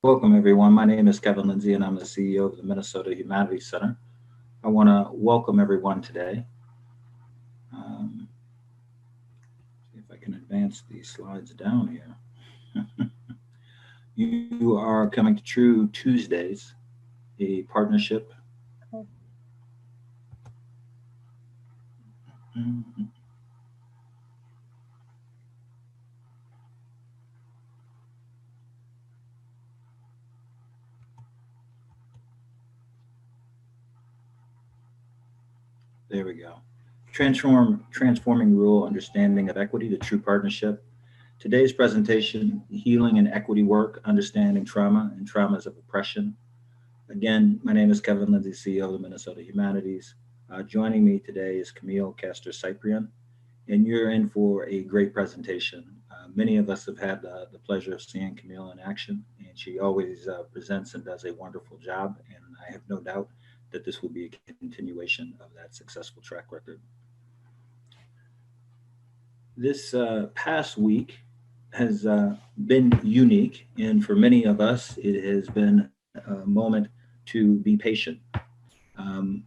Welcome, everyone. My name is Kevin Lindsay, and I'm the CEO of the Minnesota Humanities Center. I want to welcome everyone today. Um, See if I can advance these slides down here. You are coming to True Tuesdays, a partnership. Mhm. There we go. Transforming rural understanding of equity to true partnership. Today's presentation: healing and equity work, understanding trauma and traumas of oppression. Again, my name is Kevin Lindsay, CEO of the Minnesota Humanities. Joining me today is Camille Caster-Cyprian, and you're in for a great presentation. Many of us have had the pleasure of seeing Camille in action, and she always presents and does a wonderful job. And I have no doubt that this will be a continuation of that successful track record. This past week has been unique, and for many of us, it has been a moment to be patient. Um,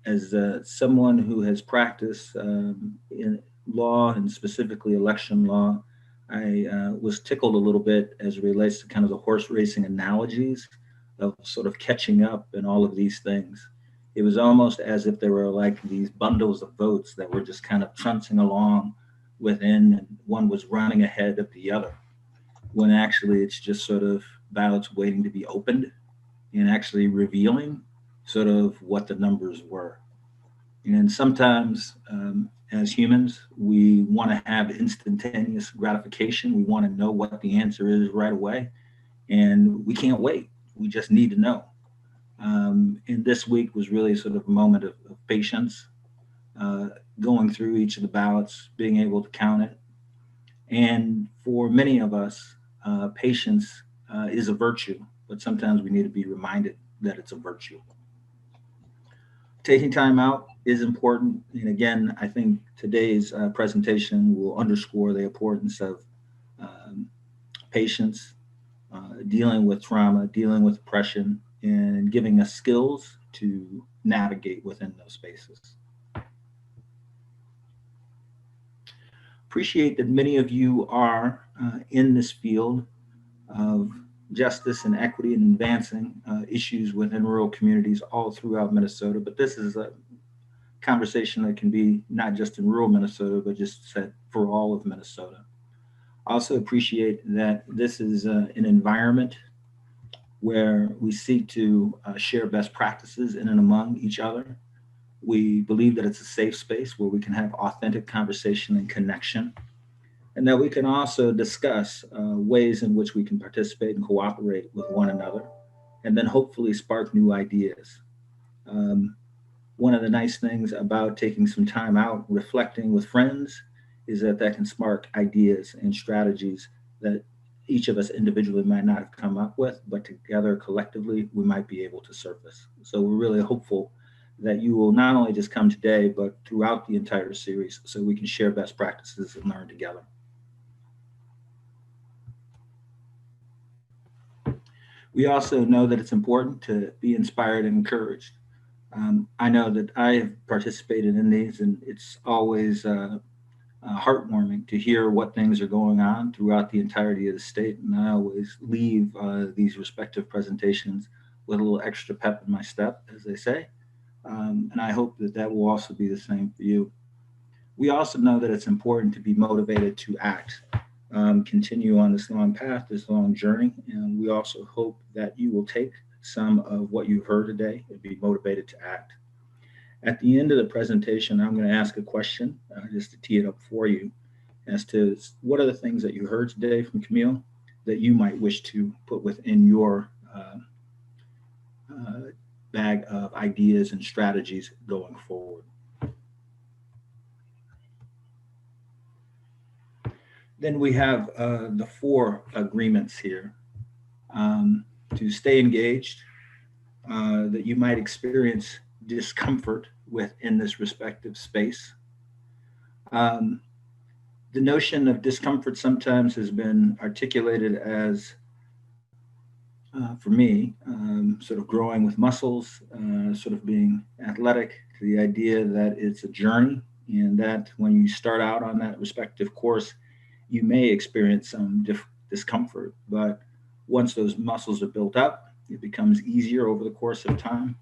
as someone who has practiced in law and specifically election law, I was tickled a little bit as it relates to kind of the horse racing analogies of sort of catching up and all of these things. It was almost as if there were like these bundles of votes that were just kind of trouncing along within, and one was running ahead of the other, when actually it's just sort of ballots waiting to be opened and actually revealing sort of what the numbers were. And sometimes, as humans, we want to have instantaneous gratification. We want to know what the answer is right away, and we can't wait. We just need to know. And this week was really sort of a moment of patience, uh, going through each of the ballots, being able to count it. And for many of us, patience is a virtue, but sometimes we need to be reminded that it's a virtue. Taking time out is important. And again, I think today's presentation will underscore the importance of um, patience, dealing with trauma, dealing with oppression, and giving us skills to navigate within those spaces. Appreciate that many of you are in this field of justice and equity and advancing issues within rural communities all throughout Minnesota. But this is a conversation that can be not just in rural Minnesota, but just set for all of Minnesota. I also appreciate that this is an environment where we seek to share best practices in and among each other. We believe that it's a safe space where we can have authentic conversation and connection, and that we can also discuss ways in which we can participate and cooperate with one another, and then hopefully spark new ideas. Um, One of the nice things about taking some time out, reflecting with friends, is that that can spark ideas and strategies that each of us individually might not have come up with, but together collectively we might be able to surface. So we're really hopeful that you will not only just come today, but throughout the entire series so we can share best practices and learn together. We also know that it's important to be inspired and encouraged. I know that I have participated in these, and it's always heartwarming to hear what things are going on throughout the entirety of the state. And I always leave these respective presentations with a little extra pep in my step, as they say. And I hope that that will also be the same for you. We also know that it's important to be motivated to act, continue on this long path, this long journey. And we also hope that you will take some of what you've heard today and be motivated to act. At the end of the presentation, I'm going to ask a question just to tee it up for you as to what are the things that you heard today from Camille that you might wish to put within your uh, bag of ideas and strategies going forward. Then we have the four agreements here to stay engaged, that you might experience discomfort within this respective space. Um, the notion of discomfort sometimes has been articulated as for me, sort of growing with muscles, sort of being athletic, to the idea that it's a journey, and that when you start out on that respective course, you may experience some discomfort, but once those muscles are built up, it becomes easier over the course of time,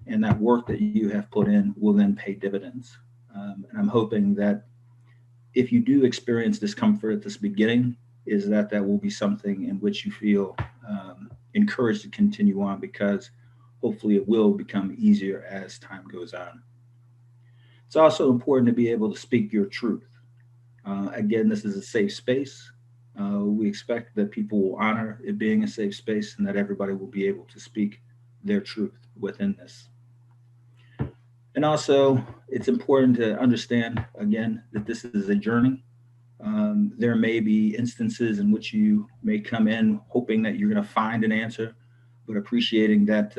and that work that you have put in will then pay dividends. And I'm hoping that if you do experience discomfort at this beginning, is that that will be something in which you feel encouraged to continue on, because hopefully it will become easier as time goes on. It's also important to be able to speak your truth. Again, this is a safe space. We expect that people will honor it being a safe space, and that everybody will be able to speak their truth within this. And also, it's important to understand, again, that this is a journey. There may be instances in which you may come in hoping that you're going to find an answer, but appreciating that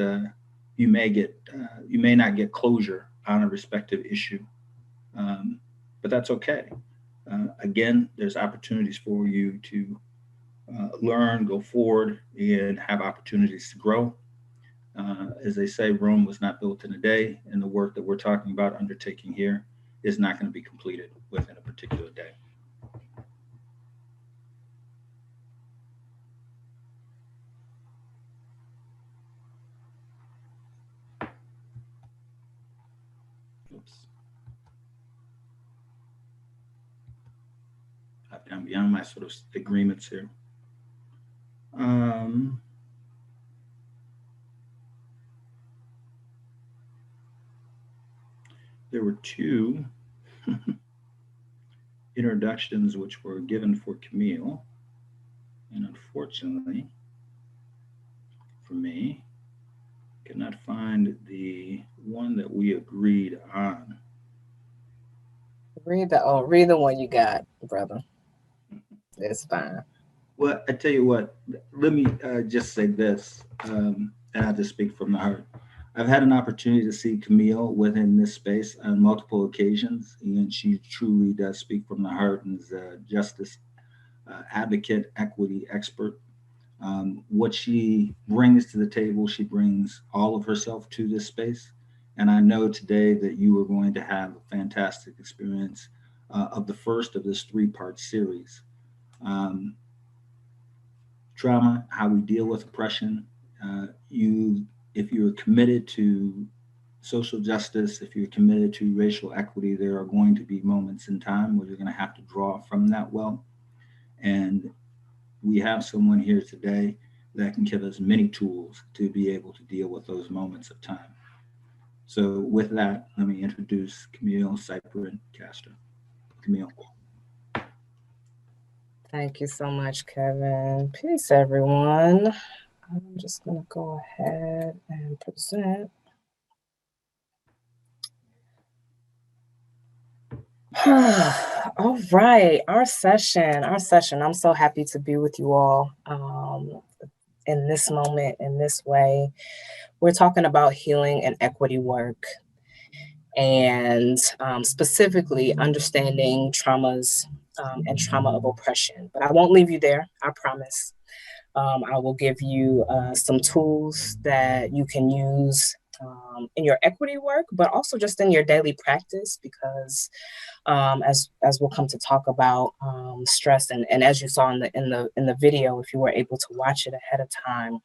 you may not get closure on a respective issue. But that's okay. Again, there's opportunities for you to learn, go forward, and have opportunities to grow. As they say, Rome was not built in a day, and the work that we're talking about undertaking here is not going to be completed within a particular day. Oops. I'm beyond my sort of agreements here. Um, there were two introductions which were given for Camille, and unfortunately for me, could not find the one that we agreed on. Read the one you got, brother. It's fine. Well, I tell you what, let me just say this, and I'll just speak from the heart. I've had an opportunity to see Camille within this space on multiple occasions, and she truly does speak from the heart and is a justice advocate, equity expert. What she brings to the table, she brings all of herself to this space. And I know today that you are going to have a fantastic experience of the first of this three-part series. Um, Trauma, how we deal with oppression. If you're committed to social justice, if you're committed to racial equity, there are going to be moments in time where you're going to have to draw from that well. And we have someone here today that can give us many tools to be able to deal with those moments of time. So, with that, let me introduce Camille Cyprian Caster. Camille. Thank you so much, Kevin. Peace, everyone. I'm just going to go ahead and present. All right, our session. I'm so happy to be with you all in this moment, in this way. We're talking about healing and equity work, and specifically understanding traumas and trauma of oppression. But I won't leave you there, I promise. I will give you some tools that you can use in your equity work, but also just in your daily practice, because as we'll come to talk about stress, and as you saw in the video, if you were able to watch it ahead of time,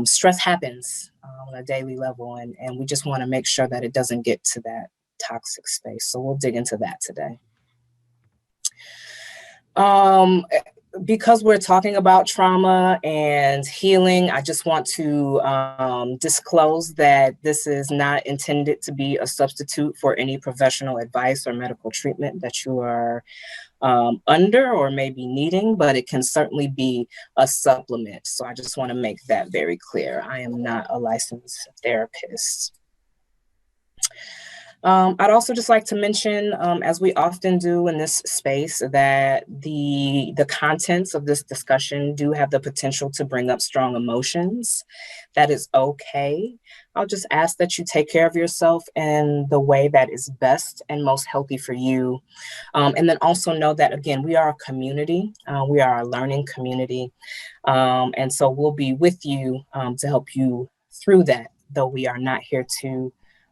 stress happens on a daily level, and we just want to make sure that it doesn't get to that toxic space. So we'll dig into that today. Because we're talking about trauma and healing, I just want to disclose that this is not intended to be a substitute for any professional advice or medical treatment that you are under or maybe needing, but it can certainly be a supplement. So I just want to make that very clear. I am not a licensed therapist. I'd also just like to mention, as we often do in this space, that the contents of this discussion do have the potential to bring up strong emotions. That is okay. I'll just ask that you take care of yourself in the way that is best and most healthy for you. And then also know that, again, we are a community. We are a learning community. And so we'll be with you to help you through that, though we are not here to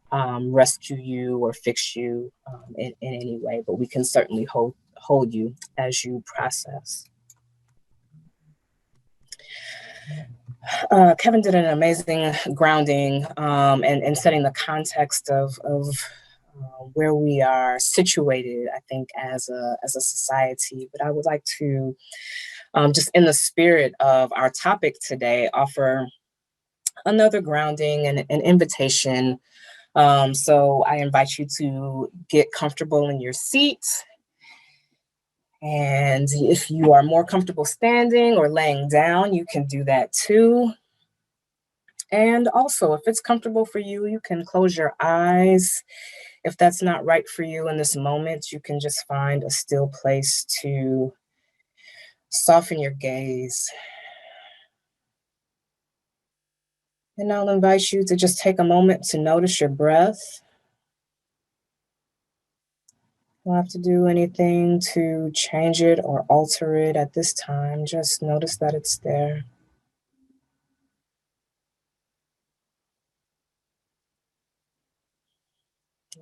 rescue you or fix you in any way, but we can certainly hold you as you process. Kevin did an amazing grounding and setting the context of where we are situated, I think, as a society. But I would like to, just in the spirit of our topic today, offer another grounding and an invitation. So I invite you to get comfortable in your seat. And if you are more comfortable standing or laying down, you can do that too. And also, if it's comfortable for you, you can close your eyes. If that's not right for you in this moment, you can just find a still place to soften your gaze. And I'll invite you to just take a moment to notice your breath. You don't have to do anything to change it or alter it at this time. Just notice that it's there.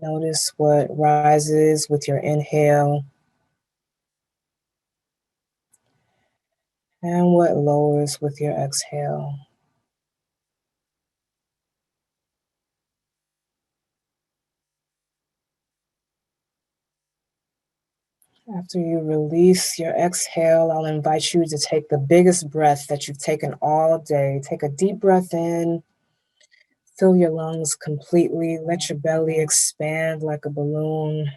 Notice what rises with your inhale and what lowers with your exhale. After you release your exhale, I'll invite you to take the biggest breath that you've taken all day. Take a deep breath in, fill your lungs completely, let your belly expand like a balloon,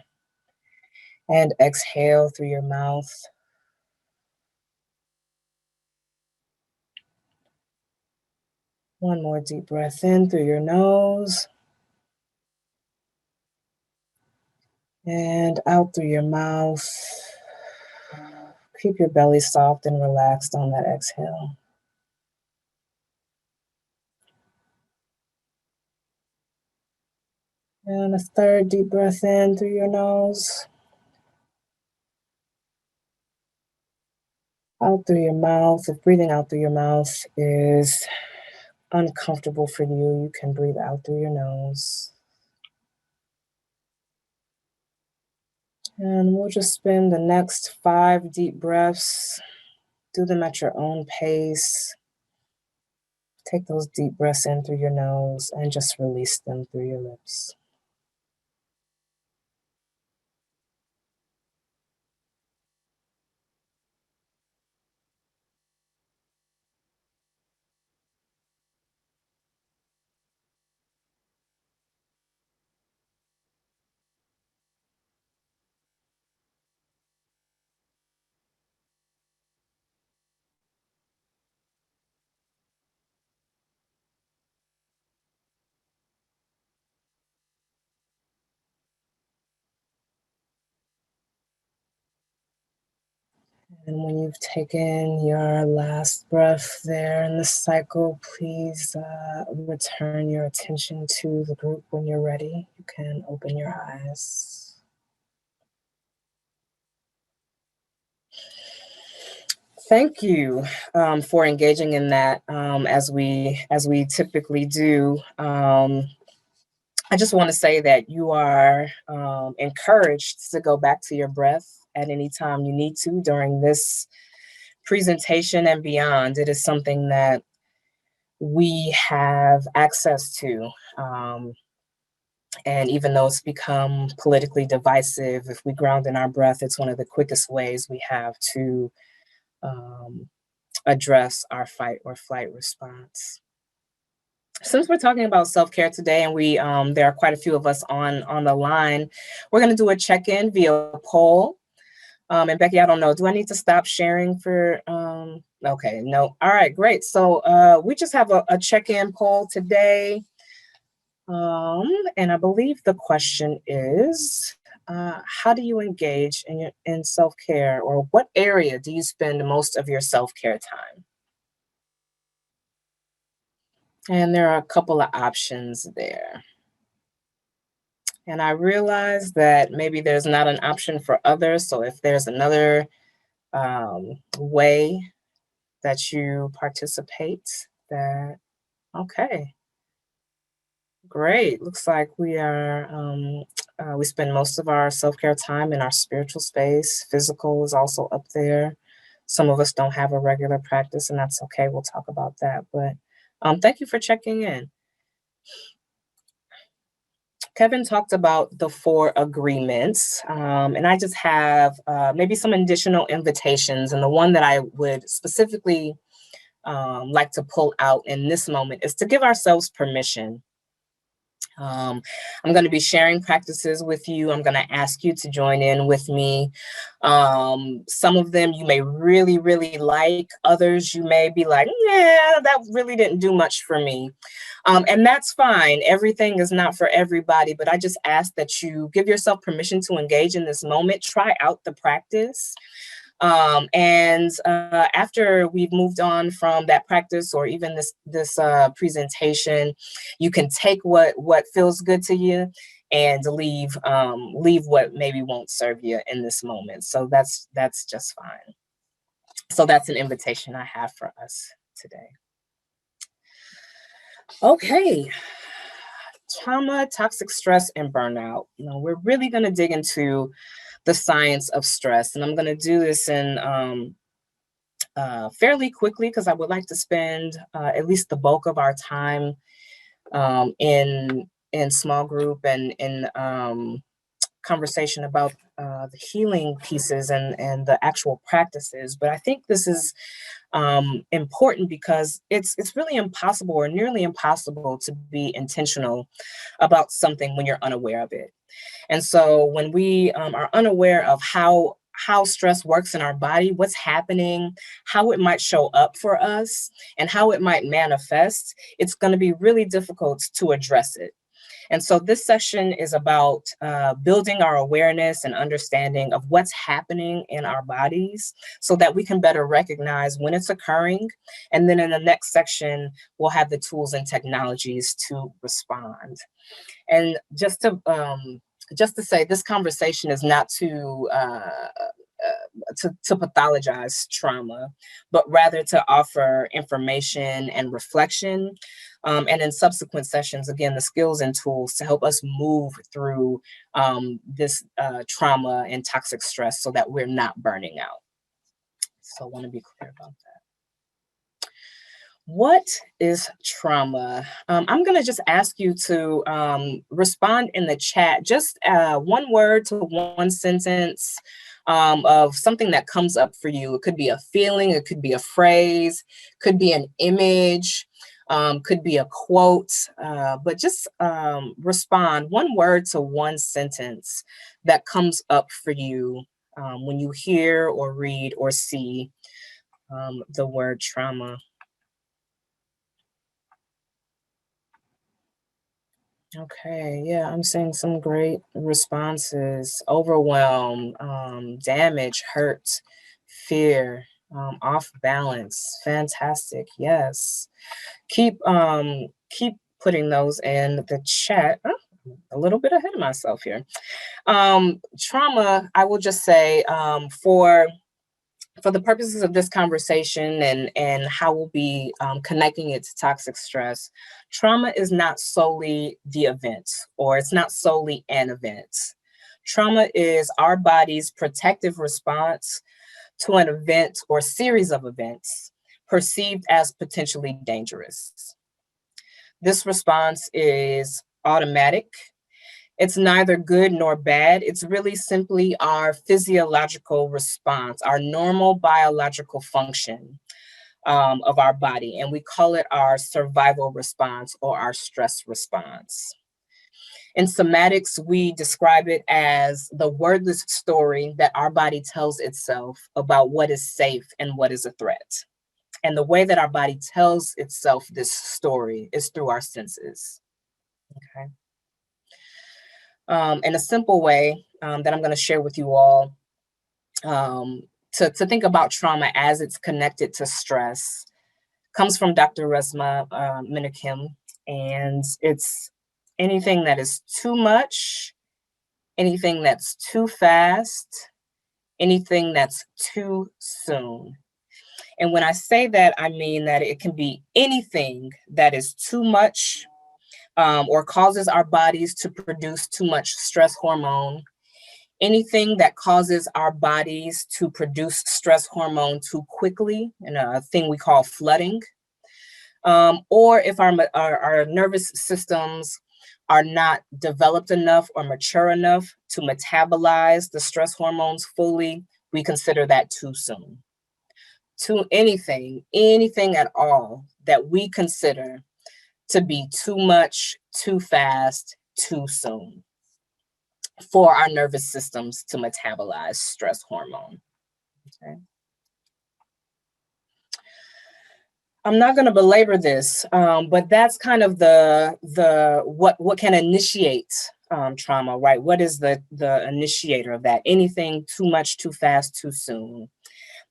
and exhale through your mouth. One more deep breath in through your nose and out through your mouth. Keep your belly soft and relaxed on that exhale. And a third deep breath in through your nose. Out through your mouth. If breathing out through your mouth is uncomfortable for you, you can breathe out through your nose. And we'll just spend the next 5 deep breaths. Do them at your own pace. Take those deep breaths in through your nose and just release them through your lips. And when you've taken your last breath there in this cycle, please return your attention to the group when you're ready. You can open your eyes. Thank you for engaging in that as we typically do. I just want to say that you are encouraged to go back to your breath at any time you need to during this presentation and beyond. It is something that we have access to. And even though it's become politically divisive, if we ground in our breath, it's one of the quickest ways we have to address our fight or flight response. Since we're talking about self-care today, and we there are quite a few of us on the line, we're going to do a check-in via poll. And Becky, I don't know, do I need to stop sharing for, okay, no. All right, great. So we just have a check-in poll today. And I believe the question is, how do you engage in self-care, or what area do you spend most of your self-care time? And there are a couple of options there. And I realize that maybe there's not an option for others. So if there's another way that you participate, that okay, great. Looks like we spend most of our self-care time in our spiritual space. Physical is also up there. Some of us don't have a regular practice, and that's okay. We'll talk about that. But thank you for checking in. Kevin talked about the four agreements, and I just have maybe some additional invitations. And the one that I would specifically like to pull out in this moment is to give ourselves permission. I'm going to be sharing practices with you. I'm going to ask you to join in with me. Some of them you may really, really like. Others you may be like, yeah, that really didn't do much for me. And that's fine. Everything is not for everybody, but I just ask that you give yourself permission to engage in this moment. Try out the practice. And after we've moved on from that practice, or even this presentation, you can take what feels good to you and leave what maybe won't serve you in this moment. So that's just fine. So that's an invitation I have for us today. Okay. Trauma, toxic stress, and burnout. We're really going to dig into the science of stress, and I'm going to do this in fairly quickly because I would like to spend at least the bulk of our time in small group and in conversation about the healing pieces and the actual practices. But I think this is important because it's really impossible, or nearly impossible, to be intentional about something when you're unaware of it. And so when we are unaware of how stress works in our body, what's happening, how it might show up for us, and how it might manifest, it's going to be really difficult to address it. And so this session is about building our awareness and understanding of what's happening in our bodies so that we can better recognize when it's occurring. And then in the next section, we'll have the tools and technologies to respond. And just to say, this conversation is not to pathologize trauma, but rather to offer information and reflection. And in subsequent sessions, again, the skills and tools to help us move through this trauma and toxic stress so that we're not burning out. So I want to be clear about that. What is trauma? I'm going to just ask you to respond in the chat, just one word to one sentence of something that comes up for you. It could be a feeling, it could be a phrase, could be an image, could be a quote, but just respond one word to one sentence that comes up for you when you hear or read or see the word trauma. Okay, yeah, I'm seeing some great responses. Overwhelm, damage, hurt, fear, off balance. Fantastic. Yes. Keep putting those in the chat. Oh, a little bit ahead of myself here. Trauma, I will just say, for the purposes of this conversation and how we'll be connecting it to toxic stress, trauma is not solely the event, or it's not solely an event. Trauma is our body's protective response to an event or series of events perceived as potentially dangerous. This response is automatic. It's neither good nor bad. It's really simply our physiological response, our normal biological function of our body. And we call it our survival response or our stress response. In somatics, we describe it as the wordless story that our body tells itself about what is safe and what is a threat. And the way that our body tells itself this story is through our senses. Okay. In a simple way that I'm going to share with you all, to think about trauma as it's connected to stress comes from Dr. Resma Menakem, and it's anything that is too much, anything that's too fast, anything that's too soon. And when I say that, I mean that it can be anything that is too much, or causes our bodies to produce too much stress hormone, anything that causes our bodies to produce stress hormone too quickly, and a thing we call flooding, or if our nervous systems are not developed enough or mature enough to metabolize the stress hormones fully, we consider that too soon. To anything at all that we consider to be too much, too fast, too soon for our nervous systems to metabolize stress hormone. Okay. I'm not going to belabor this, but that's kind of what can initiate trauma, right? What is the initiator of that? Anything too much, too fast, too soon.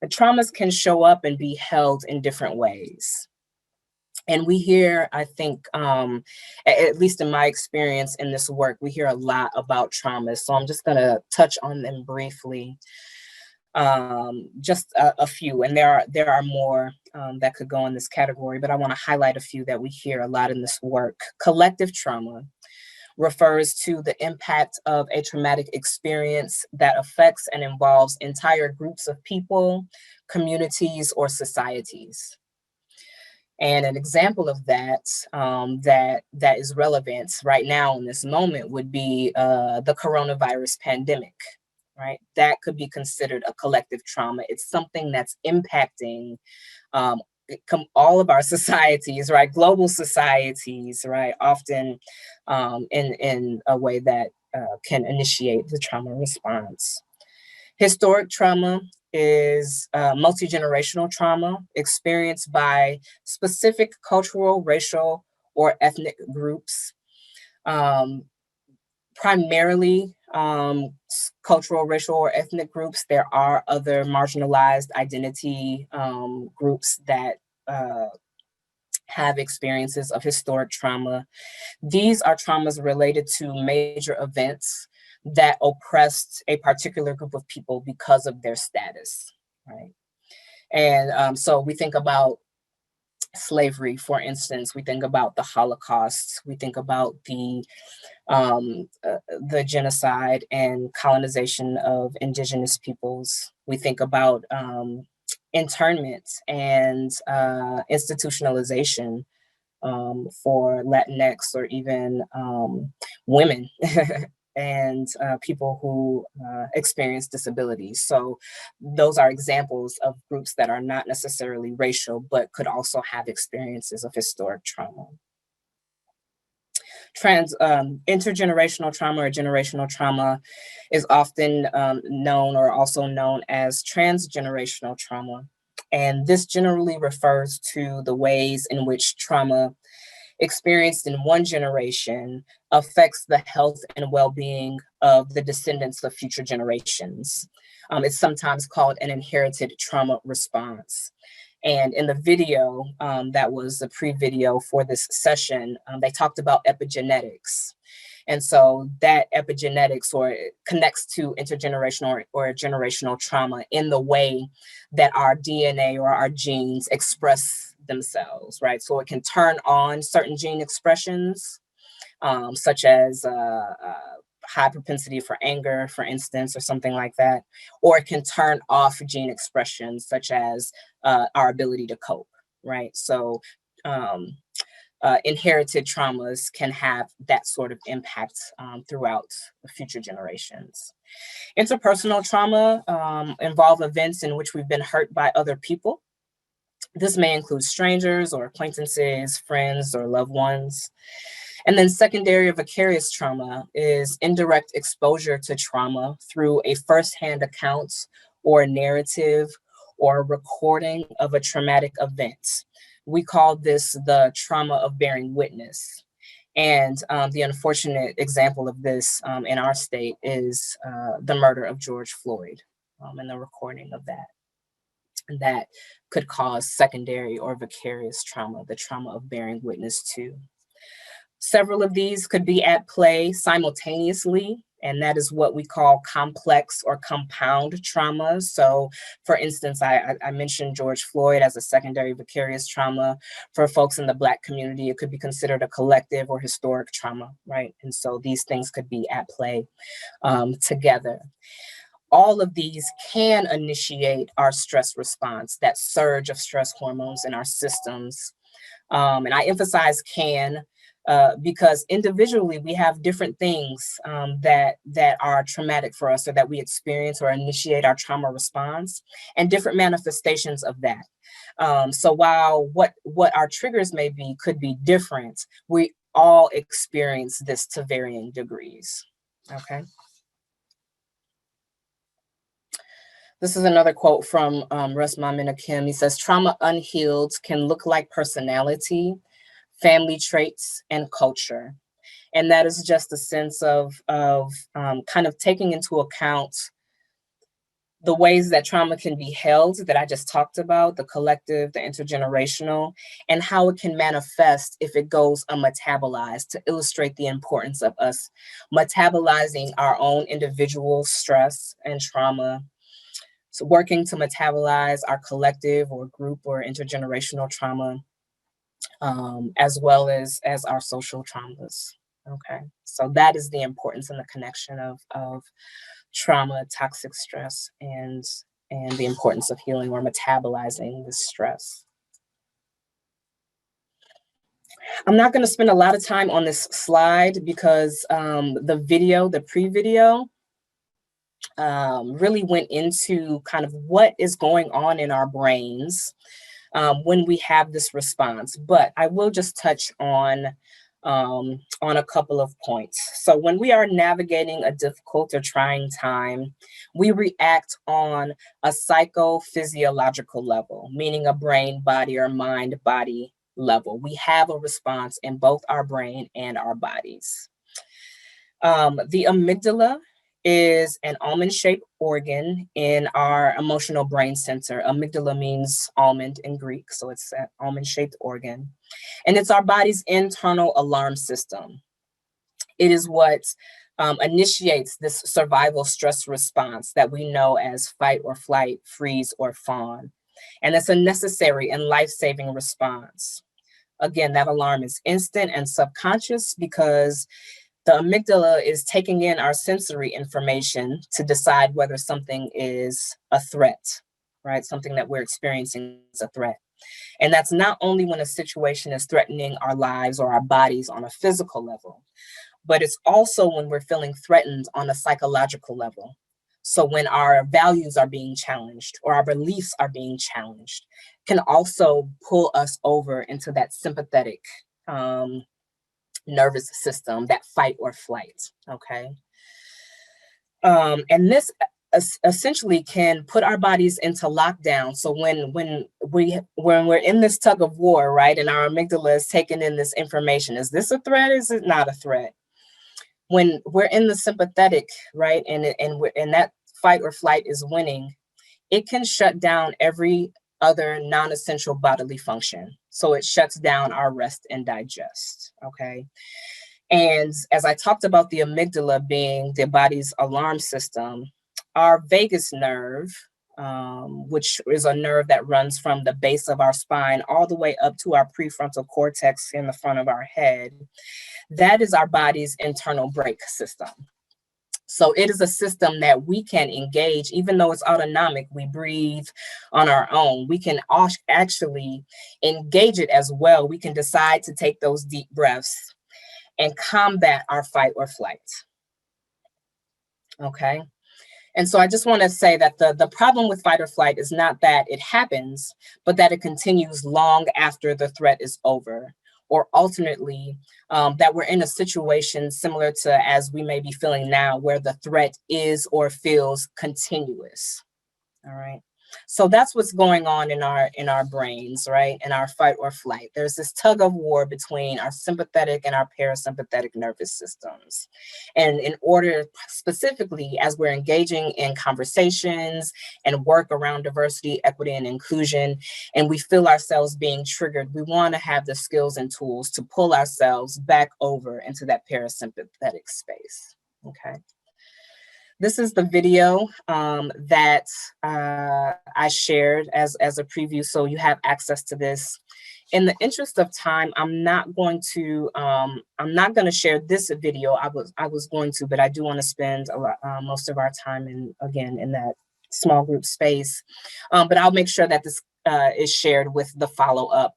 The traumas can show up and be held in different ways. And we hear, I think, at least in my experience in this work, we hear a lot about traumas. So I'm just going to touch on them briefly, just a few. And there are more that could go in this category, but I want to highlight a few that we hear a lot in this work. Collective trauma refers to the impact of a traumatic experience that affects and involves entire groups of people, communities, or societies. And an example of that that is relevant right now in this moment would be the coronavirus pandemic, right? That could be considered a collective trauma. It's something that's impacting all of our societies, right? Global societies, right? Often in a way that can initiate the trauma response. Historic trauma is multi-generational trauma experienced by specific cultural, racial, or ethnic groups. Primarily cultural, racial, or ethnic groups. There are other marginalized identity groups that have experiences of historic trauma. These are traumas related to major events that oppressed a particular group of people because of their status, right? And so we think about slavery, for instance. We think about the Holocaust. We think about the genocide and colonization of indigenous peoples. We think about internment and institutionalization for Latinx or even women and people who experience disabilities. So those are examples of groups that are not necessarily racial, but could also have experiences of historic trauma. Intergenerational trauma or generational trauma is often known or also known as transgenerational trauma. And this generally refers to the ways in which trauma experienced in one generation affects the health and well-being of the descendants of future generations. It's sometimes called an inherited trauma response. And in the video that was the pre-video for this session, they talked about epigenetics. And so that epigenetics or connects to intergenerational or generational trauma in the way that our DNA or our genes express themselves, right? So it can turn on certain gene expressions, such as high propensity for anger, for instance, or something like that. Or it can turn off gene expressions, such as our ability to cope, right? So inherited traumas can have that sort of impact throughout the future generations. Interpersonal trauma involve events in which we've been hurt by other people. This may include strangers or acquaintances, friends, or loved ones. And then secondary or vicarious trauma is indirect exposure to trauma through a firsthand account or a narrative or a recording of a traumatic event. We call this the trauma of bearing witness. And the unfortunate example of this in our state is the murder of George Floyd and the recording of that. And that could cause secondary or vicarious trauma, the trauma of bearing witness to. Several of these could be at play simultaneously, and that is what we call complex or compound trauma. So, for instance, I mentioned George Floyd as a secondary vicarious trauma. For folks in the Black community, it could be considered a collective or historic trauma, right? And so these things could be at play together. All of these can initiate our stress response, that surge of stress hormones in our systems. And I emphasize can, because individually we have different things that are traumatic for us, or that we experience or initiate our trauma response, and different manifestations of that. So while what our triggers may be could be different, we all experience this to varying degrees. Okay. This is another quote from Rusma Minakim. He says, "Trauma unhealed can look like personality, family traits, and culture." And that is just a sense of kind of taking into account the ways that trauma can be held that I just talked about, the collective, the intergenerational, and how it can manifest if it goes unmetabolized, to illustrate the importance of us metabolizing our own individual stress and trauma. So working to metabolize our collective or group or intergenerational trauma, as well as our social traumas. Okay, so that is the importance and the connection of trauma, toxic stress, and the importance of healing or metabolizing this stress. I'm not going to spend a lot of time on this slide because the pre-video, really went into kind of what is going on in our brains when we have this response. But I will just touch on a couple of points. So when we are navigating a difficult or trying time, we react on a psychophysiological level, meaning a brain, body, or mind, body level. We have a response in both our brain and our bodies. The amygdala is an almond-shaped organ in our emotional brain center. Amygdala means almond in Greek, so it's an almond-shaped organ. And it's our body's internal alarm system. It is what initiates this survival stress response that we know as fight or flight, freeze or fawn. And it's a necessary and life-saving response. Again, that alarm is instant and subconscious because the amygdala is taking in our sensory information to decide whether something is a threat, right? Something that we're experiencing is a threat. And that's not only when a situation is threatening our lives or our bodies on a physical level, but it's also when we're feeling threatened on a psychological level. So when our values are being challenged or our beliefs are being challenged, can also pull us over into that sympathetic nervous system, that fight or flight, okay? And this essentially can put our bodies into lockdown. So when we're in this tug of war, right, and our amygdala is taking in this information, is this a threat? Is it not a threat? When we're in the sympathetic, right, and that fight or flight is winning, it can shut down every other non-essential bodily function. So it shuts down our rest and digest, okay? And as I talked about the amygdala being the body's alarm system, our vagus nerve, which is a nerve that runs from the base of our spine all the way up to our prefrontal cortex in the front of our head, that is our body's internal brake system. So it is a system that we can engage, even though it's autonomic, we breathe on our own. We can actually engage it as well. We can decide to take those deep breaths and combat our fight or flight. Okay. And so I just want to say that the problem with fight or flight is not that it happens, but that it continues long after the threat is over. Or alternately, that we're in a situation similar to as we may be feeling now, where the threat is or feels continuous. All right. So that's what's going on in our brains, right? In our fight or flight. There's this tug of war between our sympathetic and our parasympathetic nervous systems. And in order, specifically, as we're engaging in conversations and work around diversity, equity, and inclusion, and we feel ourselves being triggered, we want to have the skills and tools to pull ourselves back over into that parasympathetic space. Okay. This is the video that I shared as a preview, so you have access to this. In the interest of time, I'm not going to share this video. I was going to, but I do want to spend most of our time in that small group space. But I'll make sure that this is shared with the follow-up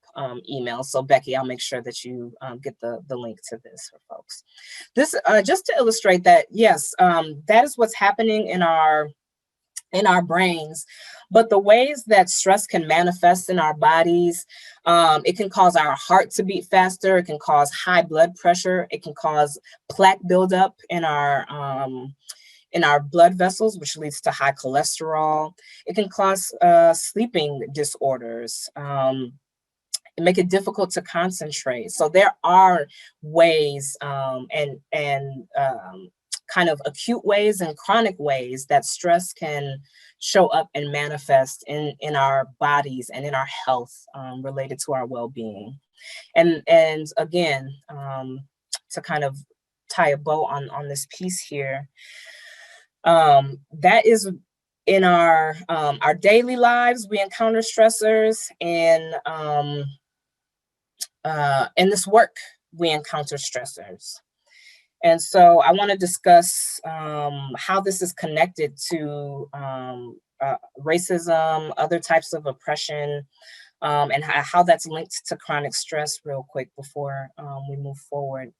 email. So Becky, I'll make sure that you get the link to this for folks. This just to illustrate that, yes, that is what's happening in our brains. But the ways that stress can manifest in our bodies, it can cause our heart to beat faster. It can cause high blood pressure. It can cause plaque buildup in our blood vessels, which leads to high cholesterol. It can cause sleeping disorders. And make it difficult to concentrate. So there are ways and kind of acute ways and chronic ways that stress can show up and manifest in our bodies and in our health related to our well-being. And again, to kind of tie a bow on this piece here, that is in our daily lives, we encounter stressors, and in this work, we encounter stressors. And so I want to discuss how this is connected to racism, other types of oppression, and how that's linked to chronic stress real quick before we move forward.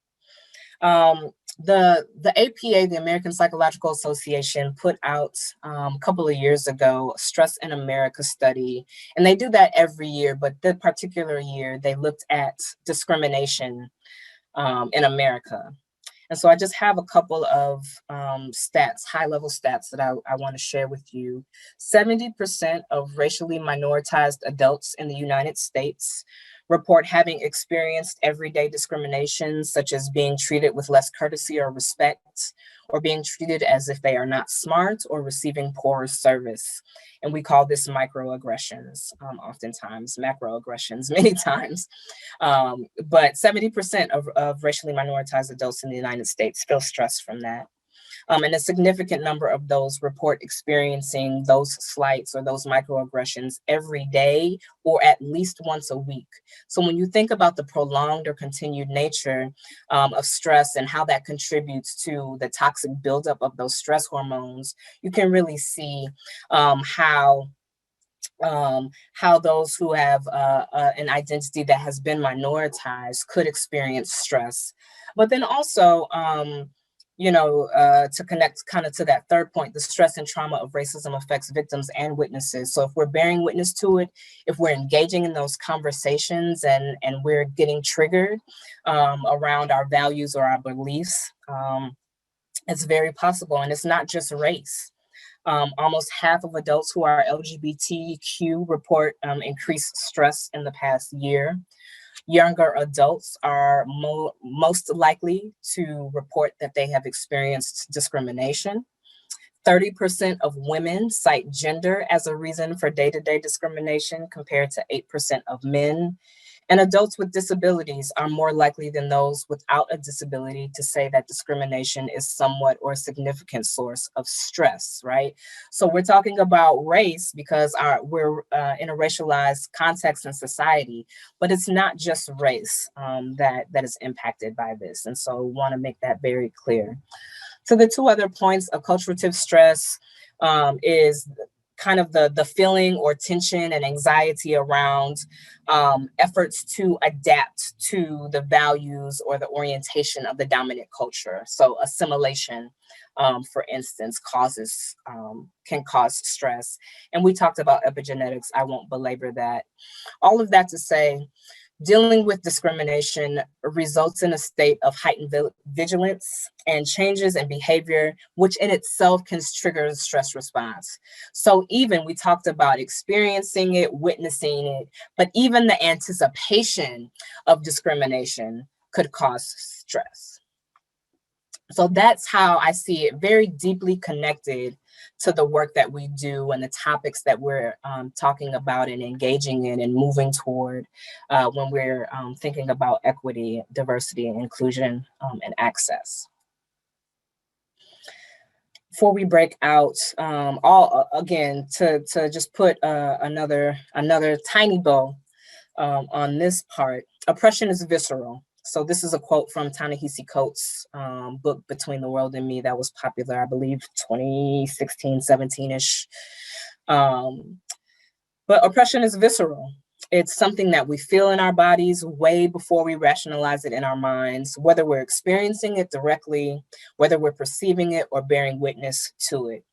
The APA, the American Psychological Association, put out a couple of years ago a Stress in America study, and they do that every year, but the particular year they looked at discrimination in America. And so I just have a couple of stats, high-level stats that I want to share with you. 70% of racially minoritized adults in the United States report having experienced everyday discrimination, such as being treated with less courtesy or respect, or being treated as if they are not smart, or receiving poor service. And we call this microaggressions, oftentimes, macroaggressions many times. But 70% of racially minoritized adults in the United States feel stress from that. And a significant number of those report experiencing those slights or those microaggressions every day or at least once a week. So when you think about the prolonged or continued nature of stress and how that contributes to the toxic buildup of those stress hormones, you can really see how those who have an identity that has been minoritized could experience stress. But then also, to connect kind of to that third point, the stress and trauma of racism affects victims and witnesses. So if we're bearing witness to it, if we're engaging in those conversations and we're getting triggered around our values or our beliefs, it's very possible. And it's not just race. Almost half of adults who are LGBTQ report increased stress in the past year. Younger adults are most likely to report that they have experienced discrimination. 30% of women cite gender as a reason for day-to-day discrimination compared to 8% of men. And adults with disabilities are more likely than those without a disability to say that discrimination is somewhat or a significant source of stress, right? So we're talking about race because we're in a racialized context in society, but it's not just race that is impacted by this. And so we want to make that very clear. So the two other points of acculturative stress is kind of the feeling or tension and anxiety around efforts to adapt to the values or the orientation of the dominant culture. So assimilation, for instance, can cause stress. And we talked about epigenetics. I won't belabor that. All of that to say, Dealing with discrimination results in a state of heightened vigilance and changes in behavior, which in itself can trigger a stress response. So even we talked about experiencing it, witnessing it, but even the anticipation of discrimination could cause stress. So that's how I see it, very deeply connected to the work that we do and the topics that we're talking about and engaging in and moving toward when we're thinking about equity, diversity, and inclusion and access. Before we break out, again, to just put another tiny bow on this part, oppression is visceral. So this is a quote from Ta-Nehisi Coates' book, Between the World and Me, that was popular, I believe, 2016, 17-ish. But oppression is visceral. It's something that we feel in our bodies way before we rationalize it in our minds, whether we're experiencing it directly, whether we're perceiving it or bearing witness to it,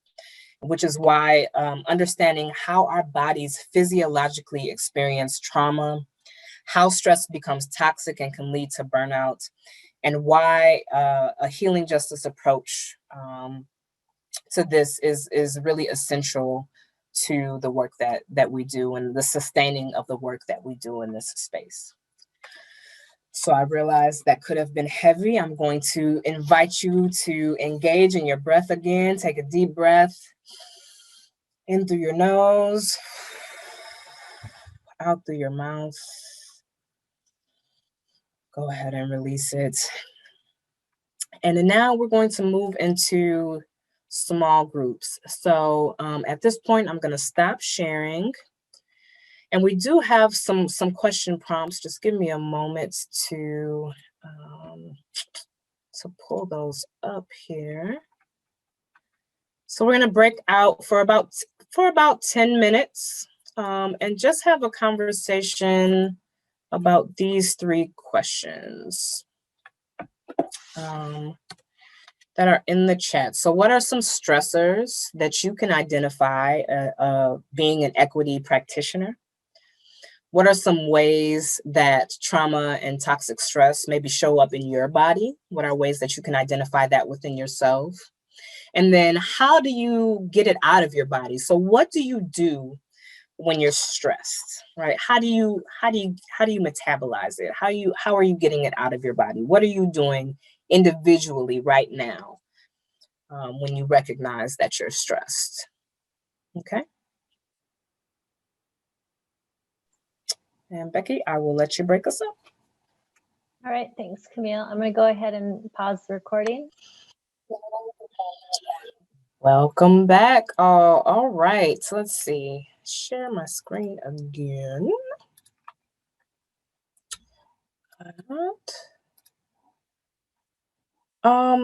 which is why understanding how our bodies physiologically experience trauma, how stress becomes toxic and can lead to burnout, and why a healing justice approach to this is really essential to the work that we do and the sustaining of the work that we do in this space. So I realized that could have been heavy. I'm going to invite you to engage in your breath again. Take a deep breath in through your nose, out through your mouth. Go ahead and release it. And then now we're going to move into small groups. So at this point, I'm going to stop sharing. And we do have some question prompts. Just give me a moment to pull those up here. So we're going to break out for about 10 minutes and just have a conversation about these 3 questions that are in the chat. So what are some stressors that you can identify being an equity practitioner? What are some ways that trauma and toxic stress maybe show up in your body? What are ways that you can identify that within yourself? And then how do you get it out of your body? So what do you do when you're stressed, right? How do you metabolize it? How are you getting it out of your body? What are you doing individually right now when you recognize that you're stressed? Okay. And Becky, I will let you break us up. All right, thanks, Camille. I'm going to go ahead and pause the recording. Welcome back. All right, so let's see. Share my screen again.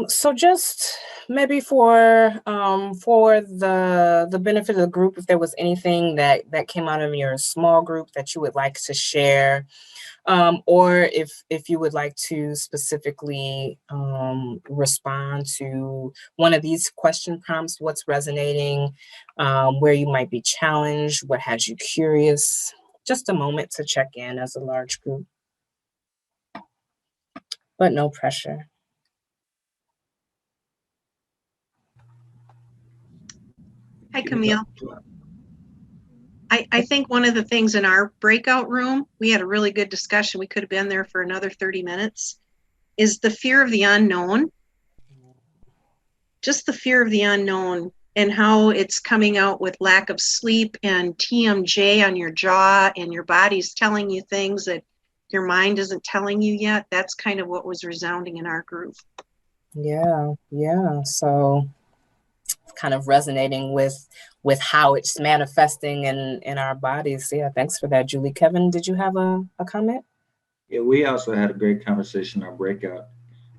So just maybe for the benefit of the group, if there was anything that came out of your small group that you would like to share, or if you would like to specifically respond to one of these question prompts, what's resonating, where you might be challenged, what has you curious, just a moment to check in as a large group, but no pressure. Hi, Camille. I think one of the things in our breakout room, we had a really good discussion, we could have been there for another 30 minutes, is the fear of the unknown. Just the fear of the unknown and how it's coming out with lack of sleep and TMJ on your jaw and your body's telling you things that your mind isn't telling you yet. That's kind of what was resounding in our group. Yeah. So kind of resonating with how it's manifesting in our bodies. Yeah, thanks for that, Julie. Kevin, did you have a comment? Yeah, we also had a great conversation in our breakout.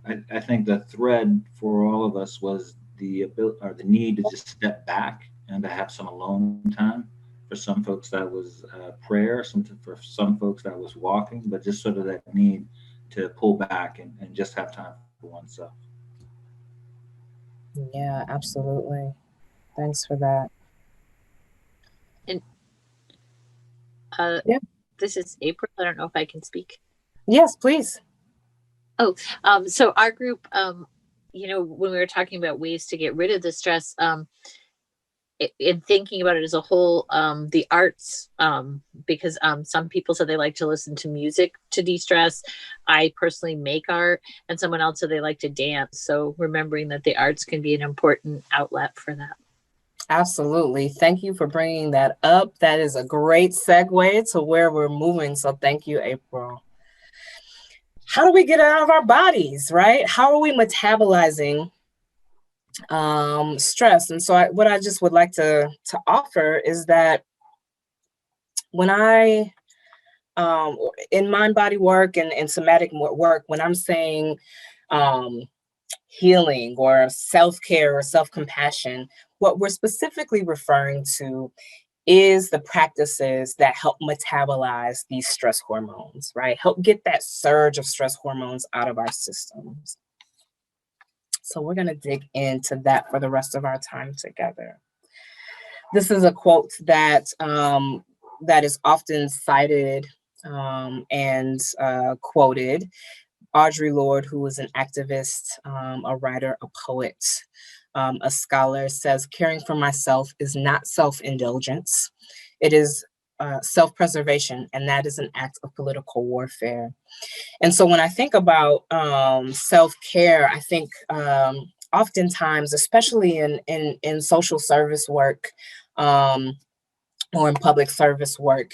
I think the thread for all of us was the ability or the need to just step back and to have some alone time. For some folks, that was prayer. For some folks, that was walking, but just sort of that need to pull back and just have time for oneself. Yeah, absolutely. Thanks for that. And yeah. this is April. I don't know if I can speak. Yes, please. So our group, you know, when we were talking about ways to get rid of the stress, in thinking about it as a whole, the arts, because some people said they like to listen to music to de-stress. I personally make art, and someone else said they like to dance. So remembering that the arts can be an important outlet for that. Absolutely. Thank you for bringing that up. That is a great segue to where we're moving. So thank you, April. How do we get out of our bodies, right? How are we metabolizing stress? And so what I just would like to offer is that when I, in mind body work and somatic work, when I'm saying healing or self-care or self-compassion, what we're specifically referring to is the practices that help metabolize these stress hormones, right? Help get that surge of stress hormones out of our systems. So we're going to dig into that for the rest of our time together. This is a quote that that is often cited and quoted. Audre Lorde, who is an activist, a writer, a poet, a scholar, says, caring for myself is not self-indulgence. It is self-preservation, and that is an act of political warfare. And so when I think about self-care, I think oftentimes, especially in social service work or in public service work,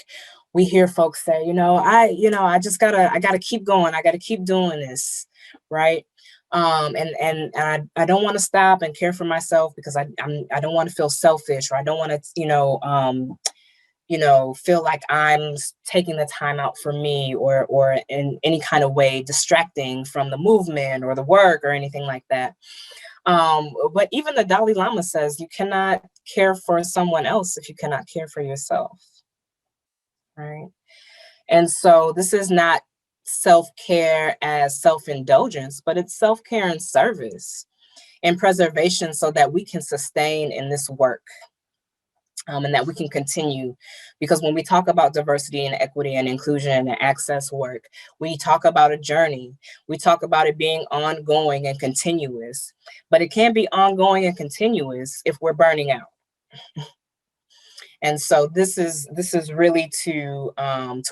we hear folks say, I gotta keep going. I gotta keep doing this, right? And I don't want to stop and care for myself because I don't want to feel selfish, or I don't want to, feel like I'm taking the time out for me, or in any kind of way distracting from the movement or the work or anything like that. But even the Dalai Lama says you cannot care for someone else if you cannot care for yourself. Right. And so this is not self-care as self-indulgence, but it's self-care and service and preservation so that we can sustain in this work and that we can continue. Because when we talk about diversity and equity and inclusion and access work, we talk about a journey. We talk about it being ongoing and continuous, but it can't be ongoing and continuous if we're burning out. And so this is really to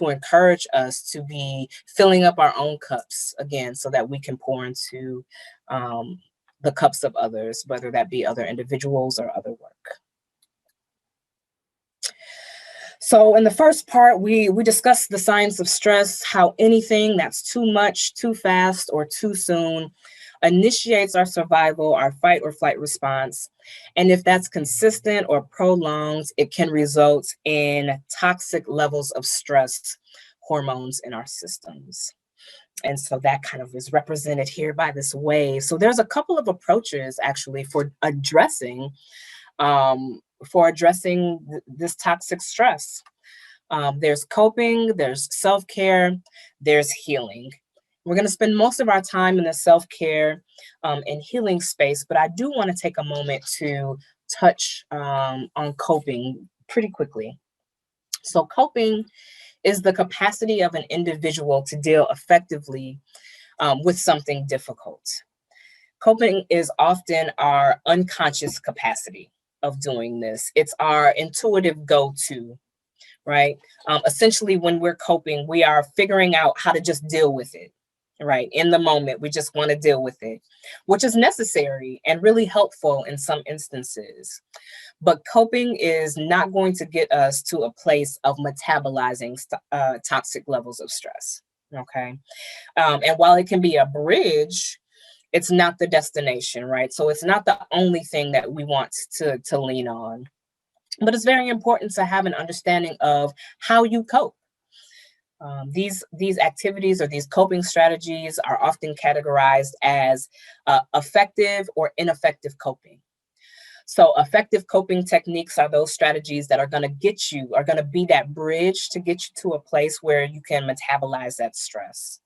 encourage us to be filling up our own cups again, so that we can pour into the cups of others, whether that be other individuals or other work. So in the first part, we discussed the science of stress, how anything that's too much, too fast, or too soon initiates our survival, our fight or flight response. And if that's consistent or prolonged, it can result in toxic levels of stress hormones in our systems. And so that kind of is represented here by this wave. So there's a couple of approaches actually for addressing this toxic stress. There's coping, there's self-care, there's healing. We're going to spend most of our time in the self-care and healing space, but I do want to take a moment to touch on coping pretty quickly. So coping is the capacity of an individual to deal effectively with something difficult. Coping is often our unconscious capacity of doing this. It's our intuitive go-to, right? Essentially, when we're coping, we are figuring out how to just deal with it. Right. In the moment, we just want to deal with it, which is necessary and really helpful in some instances. But coping is not going to get us to a place of metabolizing toxic levels of stress. OK. And while it can be a bridge, it's not the destination. Right. So it's not the only thing that we want to lean on. But it's very important to have an understanding of how you cope. These activities or these coping strategies are often categorized as effective or ineffective coping. So effective coping techniques are those strategies that are going to be that bridge to get you to a place where you can metabolize that stress.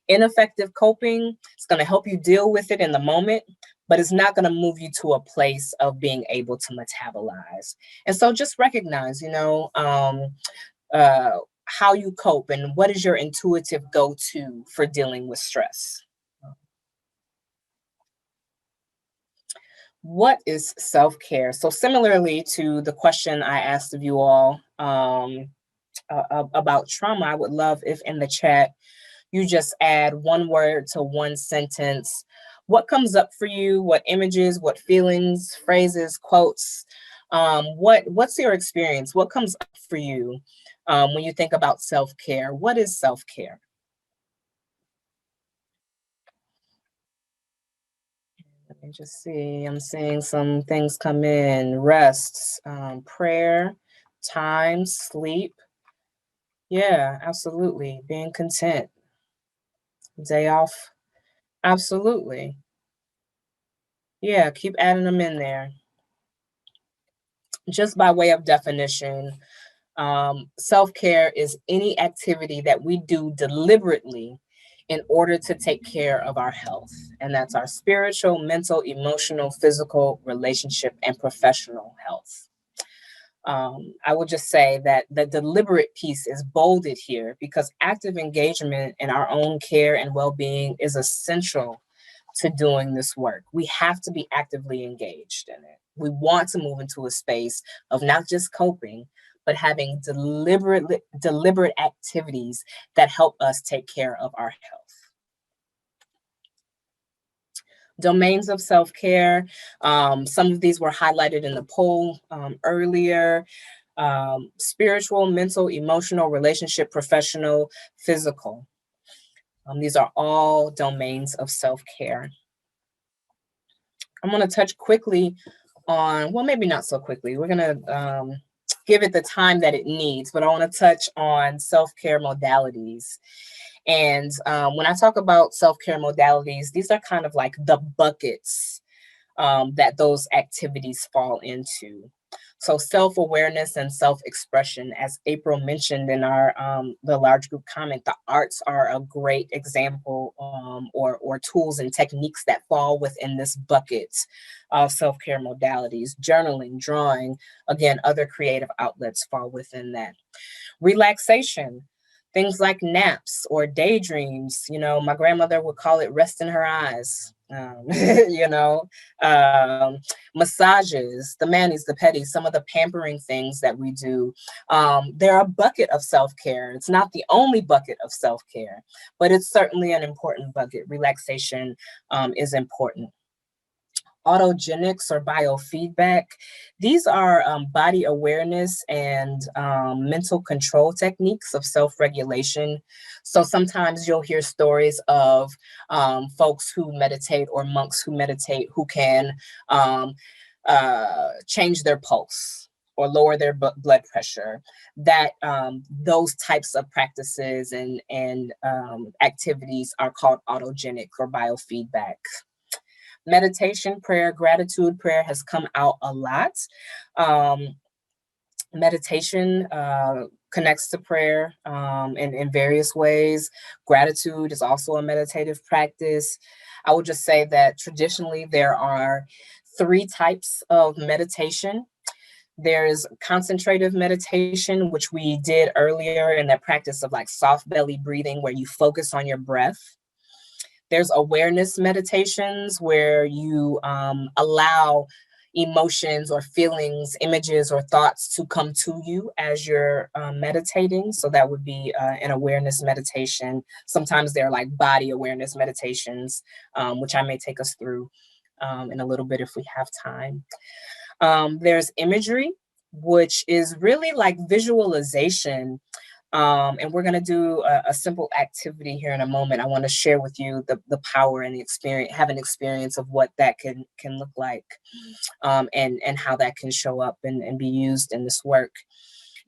Ineffective coping is going to help you deal with it in the moment, but it's not going to move you to a place of being able to metabolize. And so just recognize, how you cope and what is your intuitive go-to for dealing with stress? What is self-care? So similarly to the question I asked of you all about trauma, I would love if in the chat you just add one word to one sentence. What comes up for you? What images, what feelings, phrases, quotes? What's your experience? What comes up for you when you think about self-care? What is self-care? Let me just see. I'm seeing some things come in. Rest, prayer, time, sleep. Yeah, absolutely. Being content. Day off. Absolutely. Yeah, keep adding them in there. Just by way of definition, self-care is any activity that we do deliberately in order to take care of our health. And that's our spiritual, mental, emotional, physical, relationship, and professional health. I would just say that the deliberate piece is bolded here because active engagement in our own care and well-being is essential to doing this work. We have to be actively engaged in it. We want to move into a space of not just coping, but having deliberate activities that help us take care of our health. Domains of self-care. Some of these were highlighted in the poll earlier. Spiritual, mental, emotional, relationship, professional, physical. These are all domains of self-care. I'm going to touch quickly on, well, maybe not so quickly. We're going to give it the time that it needs, but I want to touch on self-care modalities. And when I talk about self-care modalities, these are kind of like the buckets that those activities fall into. So self-awareness and self-expression, as April mentioned in our the large group comment, the arts are a great example or tools and techniques that fall within this bucket of self-care modalities. Journaling, drawing, again, other creative outlets fall within that. Relaxation, things like naps or daydreams. You know, my grandmother would call it resting her eyes. Massages, the manis, the petties, some of the pampering things that we do. They're a bucket of self-care. It's not the only bucket of self-care, but it's certainly an important bucket. Relaxation is important. Autogenics or biofeedback. These are body awareness and mental control techniques of self-regulation. So sometimes you'll hear stories of folks who meditate or monks who meditate who can change their pulse or lower their blood pressure. That those types of practices and activities are called autogenic or biofeedback. Meditation, prayer, gratitude, prayer has come out a lot. Meditation connects to prayer in various ways. Gratitude is also a meditative practice. I would just say that traditionally there are 3 types of meditation. There's concentrative meditation, which we did earlier in that practice of like soft belly breathing where you focus on your breath. There's awareness meditations where you allow emotions or feelings, images or thoughts to come to you as you're meditating. So that would be an awareness meditation. Sometimes they're like body awareness meditations, which I may take us through in a little bit if we have time. There's imagery, which is really like visualization. And we're going to do a simple activity here in a moment. I want to share with you the power and the experience, have an experience of what that can look like and how that can show up and be used in this work.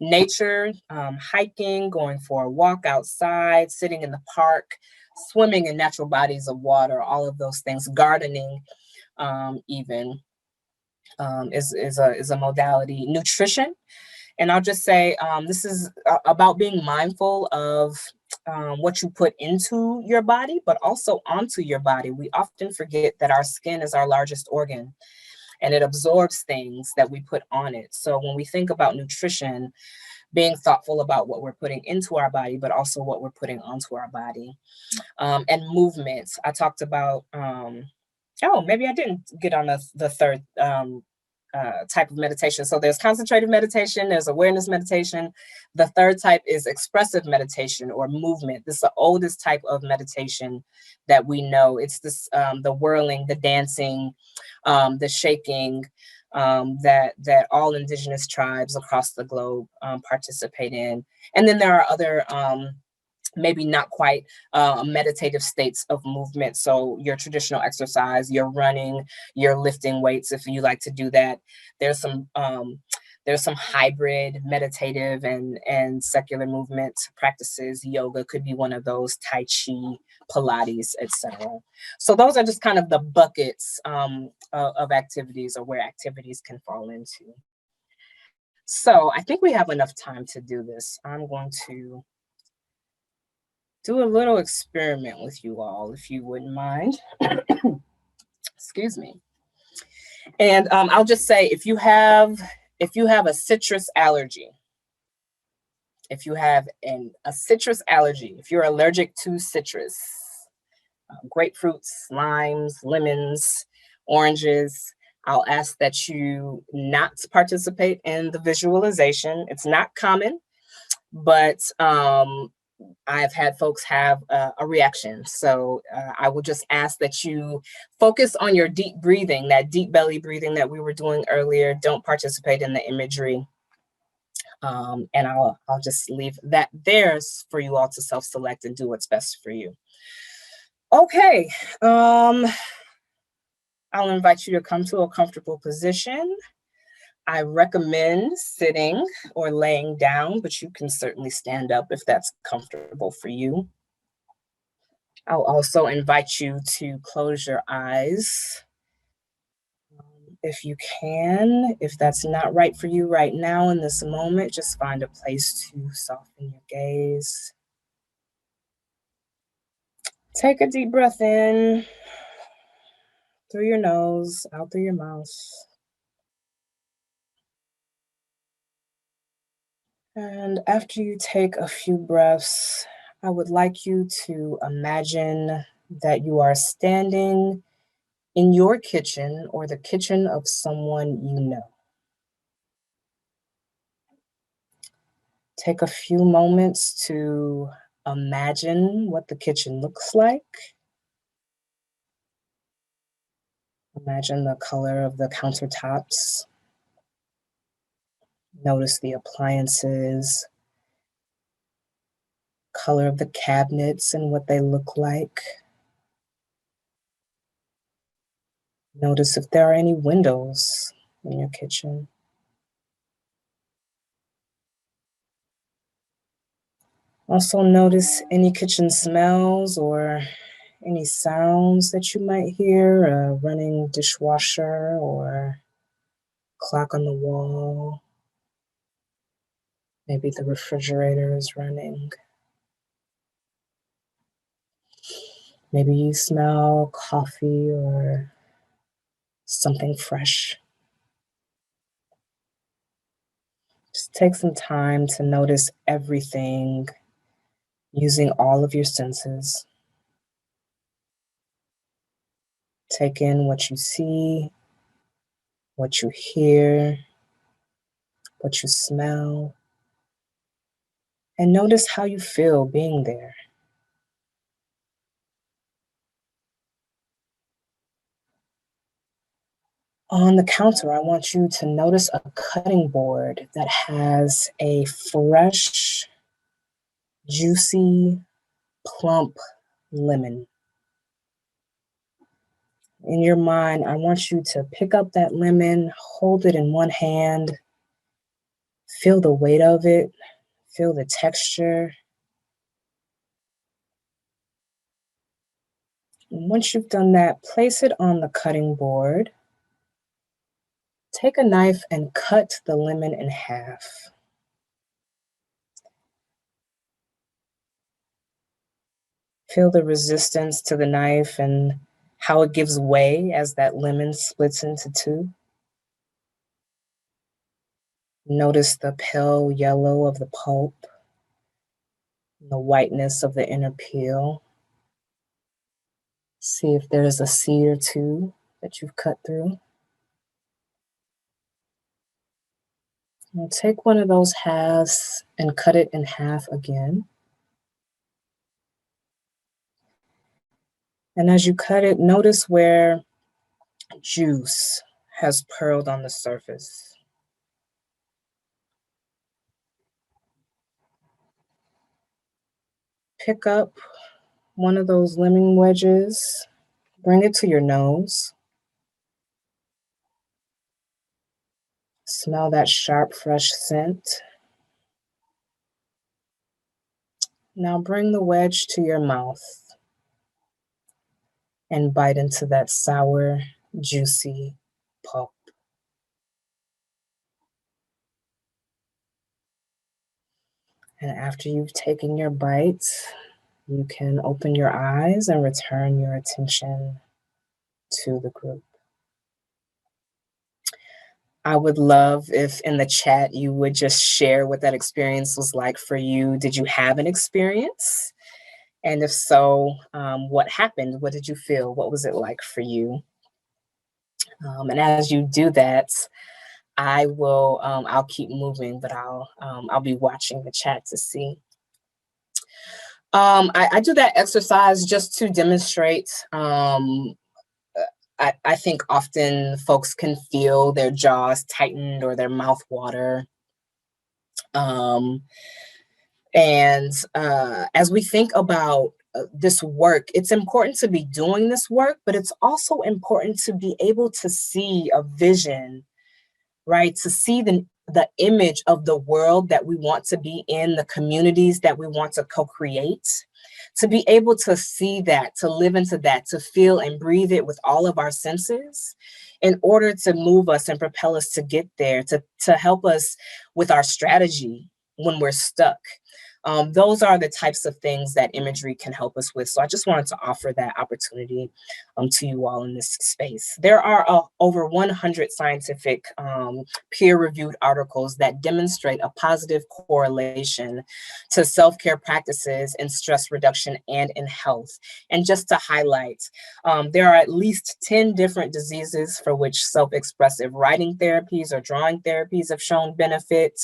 Nature, hiking, going for a walk outside, sitting in the park, swimming in natural bodies of water, all of those things, gardening even is a modality. Nutrition. And I'll just say, this is about being mindful of what you put into your body, but also onto your body. We often forget that our skin is our largest organ and it absorbs things that we put on it. So when we think about nutrition, being thoughtful about what we're putting into our body, but also what we're putting onto our body. And movement. I talked about, oh, maybe I didn't get on the third type of meditation. So there's concentrated meditation, there's awareness meditation. The third type is expressive meditation or movement. This is the oldest type of meditation that we know. It's this, the whirling, the dancing, the shaking, that all indigenous tribes across the globe participate in. And then there are other maybe not quite meditative states of movement. So your traditional exercise, your running, your lifting weights, if you like to do that. There's some hybrid meditative and secular movement practices. Yoga could be one of those, Tai Chi, Pilates, etc. So those are just kind of the buckets of activities, or where activities can fall into. So I think we have enough time to do this. I'm going to do a little experiment with you all, if you wouldn't mind. Excuse me. And I'll just say, if you have a citrus allergy, if you have a citrus allergy, if you're allergic to citrus, grapefruits, limes, lemons, oranges, I'll ask that you not participate in the visualization. It's not common, but I've had folks have a reaction. So I will just ask that you focus on your deep breathing, that deep belly breathing that we were doing earlier. Don't participate in the imagery. And I'll just leave that there for you all to self-select and do what's best for you. Okay. I'll invite you to come to a comfortable position. I recommend sitting or laying down, but you can certainly stand up if that's comfortable for you. I'll also invite you to close your eyes if you can. If that's not right for you right now in this moment, just find a place to soften your gaze. Take a deep breath in through your nose, out through your mouth. And after you take a few breaths, I would like you to imagine that you are standing in your kitchen or the kitchen of someone you know. Take a few moments to imagine what the kitchen looks like. Imagine the color of the countertops. Notice the appliances, color of the cabinets and what they look like. Notice if there are any windows in your kitchen. Also notice any kitchen smells or any sounds that you might hear, a running dishwasher or clock on the wall. Maybe the refrigerator is running. Maybe you smell coffee or something fresh. Just take some time to notice everything using all of your senses. Take in what you see, what you hear, what you smell, and notice how you feel being there. On the counter, I want you to notice a cutting board that has a fresh, juicy, plump lemon. In your mind, I want you to pick up that lemon, hold it in one hand, feel the weight of it, feel the texture. And once you've done that, place it on the cutting board. Take a knife and cut the lemon in half. Feel the resistance to the knife and how it gives way as that lemon splits into two. Notice the pale yellow of the pulp, the whiteness of the inner peel. See if there's a seed or two that you've cut through. And take one of those halves and cut it in half again. And as you cut it, notice where juice has purled on the surface. Pick up one of those lemon wedges, bring it to your nose. Smell that sharp, fresh scent. Now bring the wedge to your mouth and bite into that sour, juicy pulp. And after you've taken your bite, you can open your eyes and return your attention to the group. I would love if in the chat you would just share what that experience was like for you. Did you have an experience? And if so, what happened? What did you feel? What was it like for you? And as you do that, I'll keep moving, but I'll be watching the chat to see. I do that exercise just to demonstrate. I think often folks can feel their jaws tightened or their mouth water. As we think about this work, it's important to be doing this work, but it's also important to be able to see a vision, right? To see the image of the world that we want to be in, the communities that we want to co-create, to be able to see that, to live into that, to feel and breathe it with all of our senses in order to move us and propel us to get there, to help us with our strategy when we're stuck. Those are the types of things that imagery can help us with. So I just wanted to offer that opportunity to you all in this space. There are over 100 scientific peer-reviewed articles that demonstrate a positive correlation to self-care practices in stress reduction and in health. And just to highlight, there are at least 10 different diseases for which self-expressive writing therapies or drawing therapies have shown benefit.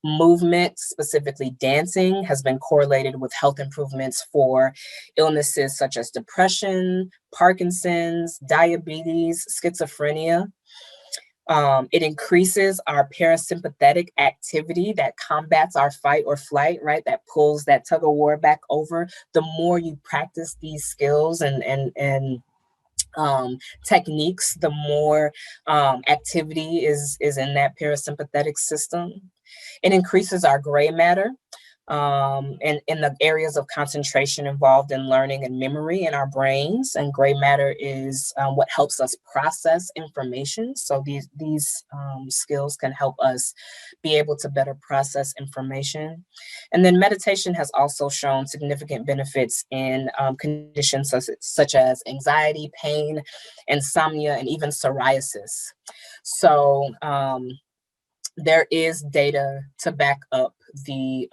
Movement, specifically dancing, has been correlated with health improvements for illnesses such as depression, Parkinson's, diabetes, schizophrenia. It increases our parasympathetic activity that combats our fight or flight, right? That pulls that tug of war back over. The more you practice these skills and techniques, the more activity is in that parasympathetic system. It increases our gray matter and in the areas of concentration involved in learning and memory in our brains. And gray matter is what helps us process information. So these skills can help us be able to better process information. And then meditation has also shown significant benefits in conditions such as anxiety, pain, insomnia, and even psoriasis. So there is data to back up the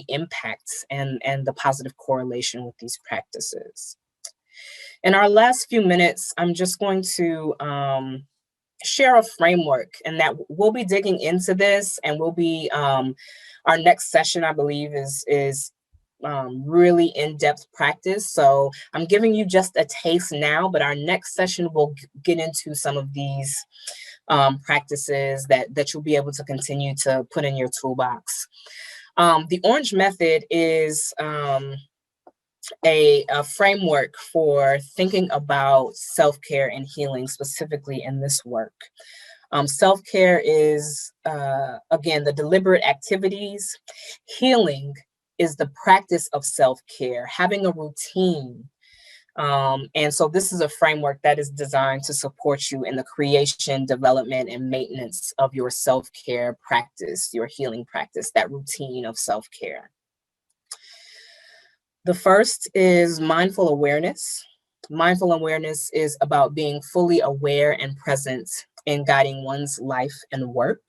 impacts and the positive correlation with these practices. In our last few minutes, I'm just going to share a framework, and that we'll be digging into this, and we'll be our next session, I believe, is really in-depth practice. So I'm giving you just a taste now, but our next session will get into some of these practices that you'll be able to continue to put in your toolbox. The Orange Method is a framework for thinking about self-care and healing, specifically in this work. Self-care is, again, the deliberate activities. Healing is the practice of self-care, having a routine. And so this is a framework that is designed to support you in the creation, development, and maintenance of your self-care practice, your healing practice, that routine of self-care. The first is mindful awareness. Mindful awareness is about being fully aware and present in guiding one's life and work.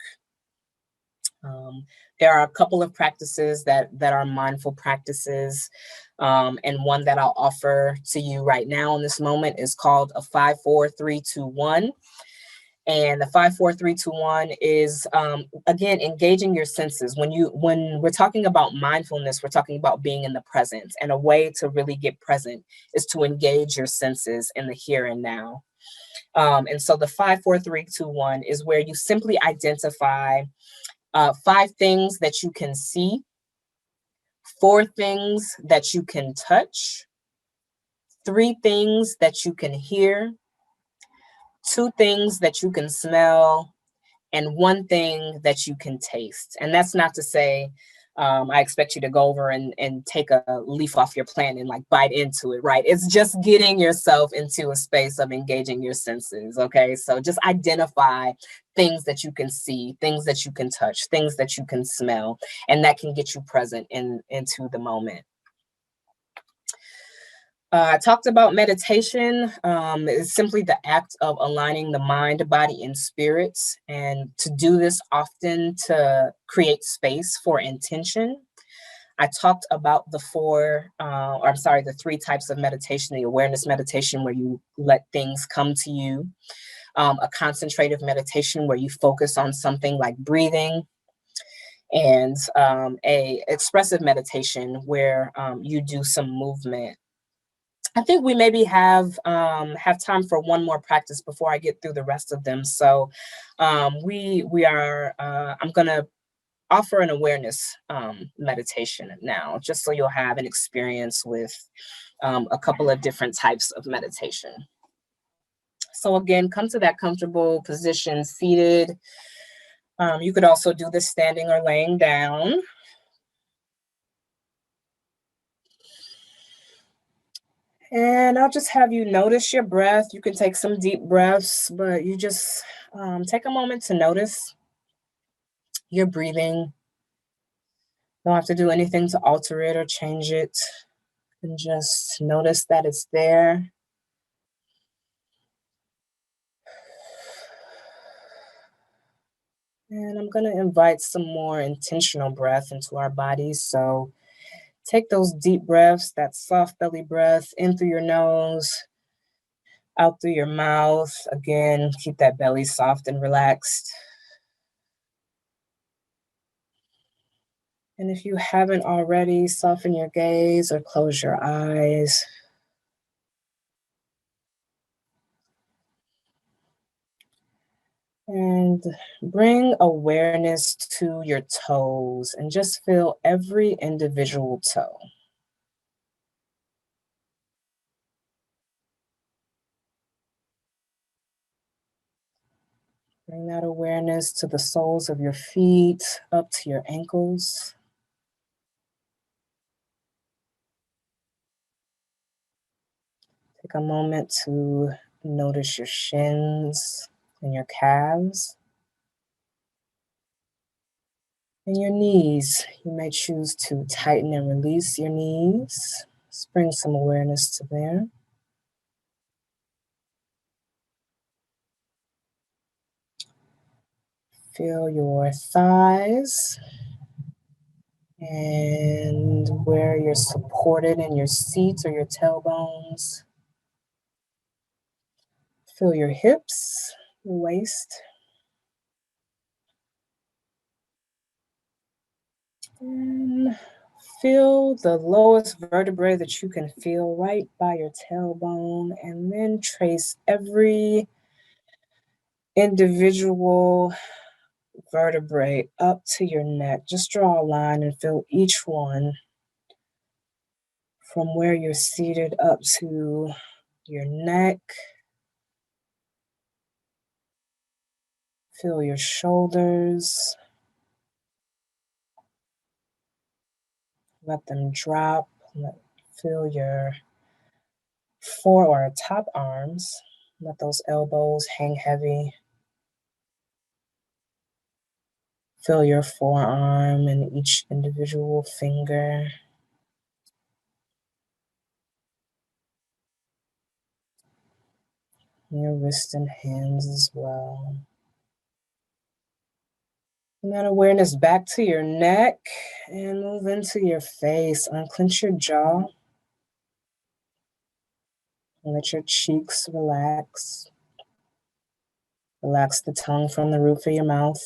There are a couple of practices that are mindful practices. And one that I'll offer to you right now in this moment is called a 5-4-3-2-1. And the 5-4-3-2-1 is, again, engaging your senses. When we're talking about mindfulness, we're talking about being in the present. And a way to really get present is to engage your senses in the here and now. And so the 5-4-3-2-1 is where you simply identify 5 things that you can see, 4 things that you can touch, 3 things that you can hear, 2 things that you can smell, and 1 thing that you can taste. And that's not to say I expect you to go over and take a leaf off your plant and like bite into it, right? It's just getting yourself into a space of engaging your senses, okay? So just identify things that you can see, things that you can touch, things that you can smell, and that can get you present into the moment. I talked about meditation. It's simply the act of aligning the mind, body, and spirits. And to do this often to create space for intention. I talked about the 3 types of meditation: the awareness meditation, where you let things come to you, a concentrative meditation where you focus on something like breathing, and a expressive meditation where you do some movement. I think we maybe have time for one more practice before I get through the rest of them. So I'm gonna offer an awareness meditation now, just so you'll have an experience with a couple of different types of meditation. So again, come to that comfortable position, seated. You could also do this standing or laying down. And I'll just have you notice your breath. You can take some deep breaths, but you just take a moment to notice your breathing. Don't have to do anything to alter it or change it. And just notice that it's there. And I'm going to invite some more intentional breath into our bodies. So take those deep breaths, that soft belly breath, in through your nose, out through your mouth. Again, keep that belly soft and relaxed. And if you haven't already, soften your gaze or close your eyes. And bring awareness to your toes and just feel every individual toe. Bring that awareness to the soles of your feet, up to your ankles. Take a moment to notice your shins and your calves. And your knees. You may choose to tighten and release your knees. Just bring some awareness to there. Feel your thighs and where you're supported in your seat or your tailbones. Feel your hips, your waist. And feel the lowest vertebrae that you can feel right by your tailbone, and then trace every individual vertebrae up to your neck. Just draw a line and feel each one from where you're seated up to your neck. Feel your shoulders. Let them drop. Feel your top arms. Let those elbows hang heavy. Feel your forearm and each individual finger. Your wrist and hands as well. Bring that awareness back to your neck and move into your face. Unclench your jaw. Let your cheeks relax. Relax the tongue from the roof of your mouth.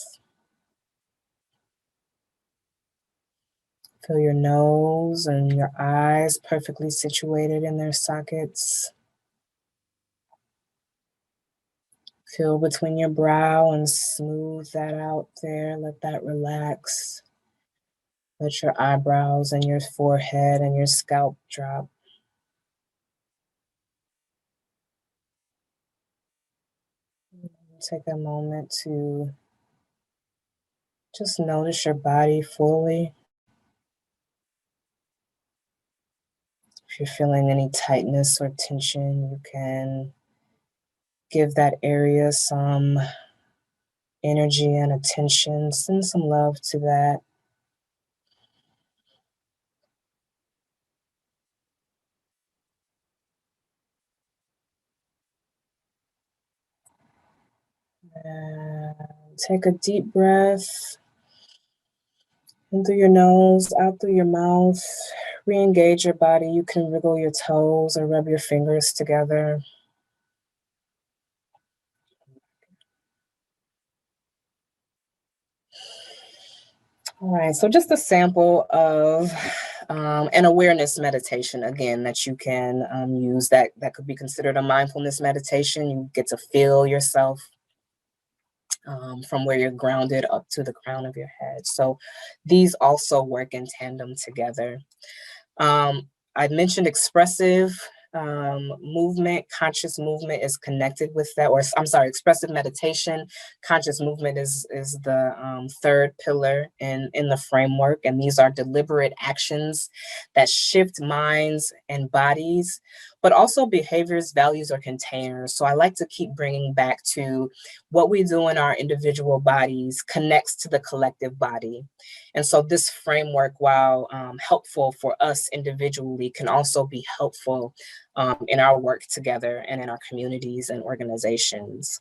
Feel your nose and your eyes perfectly situated in their sockets. Feel between your brow and smooth that out there. Let that relax. Let your eyebrows and your forehead and your scalp drop. Take a moment to just notice your body fully. If you're feeling any tightness or tension, you can give that area some energy and attention. Send some love to that. And take a deep breath in through your nose, out through your mouth. Re-engage your body. You can wriggle your toes or rub your fingers together. All right, so just a sample of an awareness meditation, again, that you can use that could be considered a mindfulness meditation. You get to feel yourself from where you're grounded up to the crown of your head. So these also work in tandem together. I mentioned expressive movement. Conscious movement is connected with that, or I'm sorry, expressive meditation. Conscious movement is the third pillar in the framework, and these are deliberate actions that shift minds and bodies, but also behaviors, values, or containers. So I like to keep bringing back to what we do in our individual bodies connects to the collective body. And so this framework, while helpful for us individually, can also be helpful in our work together and in our communities and organizations.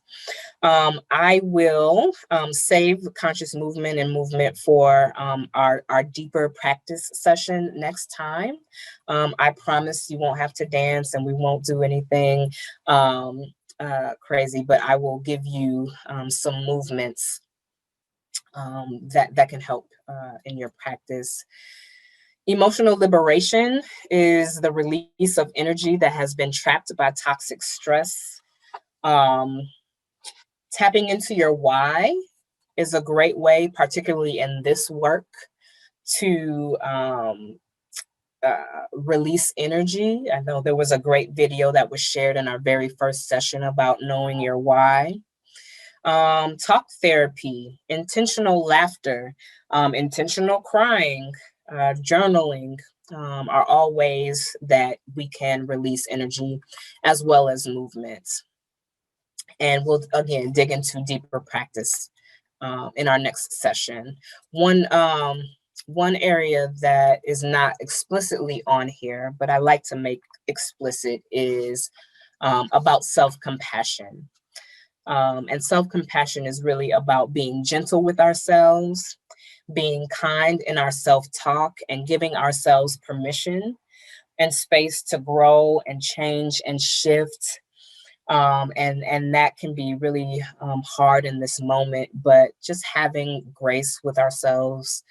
I will save conscious movement and movement for our deeper practice session next time. I promise you won't have to dance and we won't do anything crazy, but I will give you some movements that can help in your practice. Emotional liberation is the release of energy that has been trapped by toxic stress. Tapping into your why is a great way, particularly in this work, to release energy. I know there was a great video that was shared in our very first session about knowing your why. Talk therapy, intentional laughter, intentional crying, journaling are all ways that we can release energy as well as movements. And we'll, again, dig into deeper practice in our next session. One area that is not explicitly on here, but I like to make explicit is about self-compassion. And self-compassion is really about being gentle with ourselves, being kind in our self-talk, and giving ourselves permission and space to grow and change and shift. And that can be really hard in this moment, but just having grace with ourselves,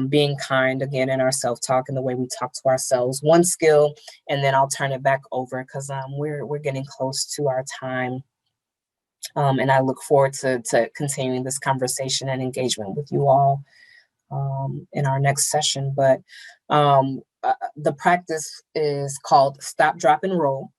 being kind again in our self-talk and the way we talk to ourselves. One skill, and then I'll turn it back over because we're getting close to our time. And I look forward to continuing this conversation and engagement with you all in our next session. But the practice is called Stop, Drop, and Roll.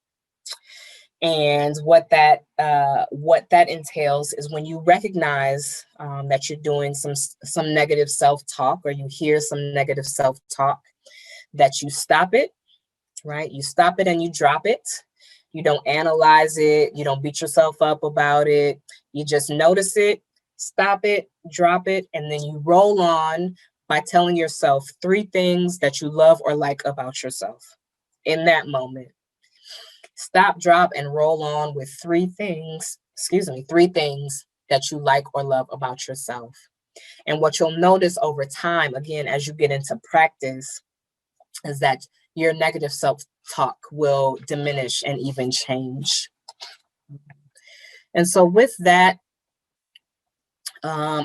And what that entails is when you recognize that you're doing some negative self-talk, or you hear some negative self-talk, that you stop it, right? You stop it and you drop it. You don't analyze it. You don't beat yourself up about it. You just notice it, stop it, drop it, and then you roll on by telling yourself 3 things that you love or like about yourself in that moment. Stop, drop, and roll on with 3 things that you like or love about yourself. And what you'll notice over time, again, as you get into practice, is that your negative self-talk will diminish and even change. And so with that,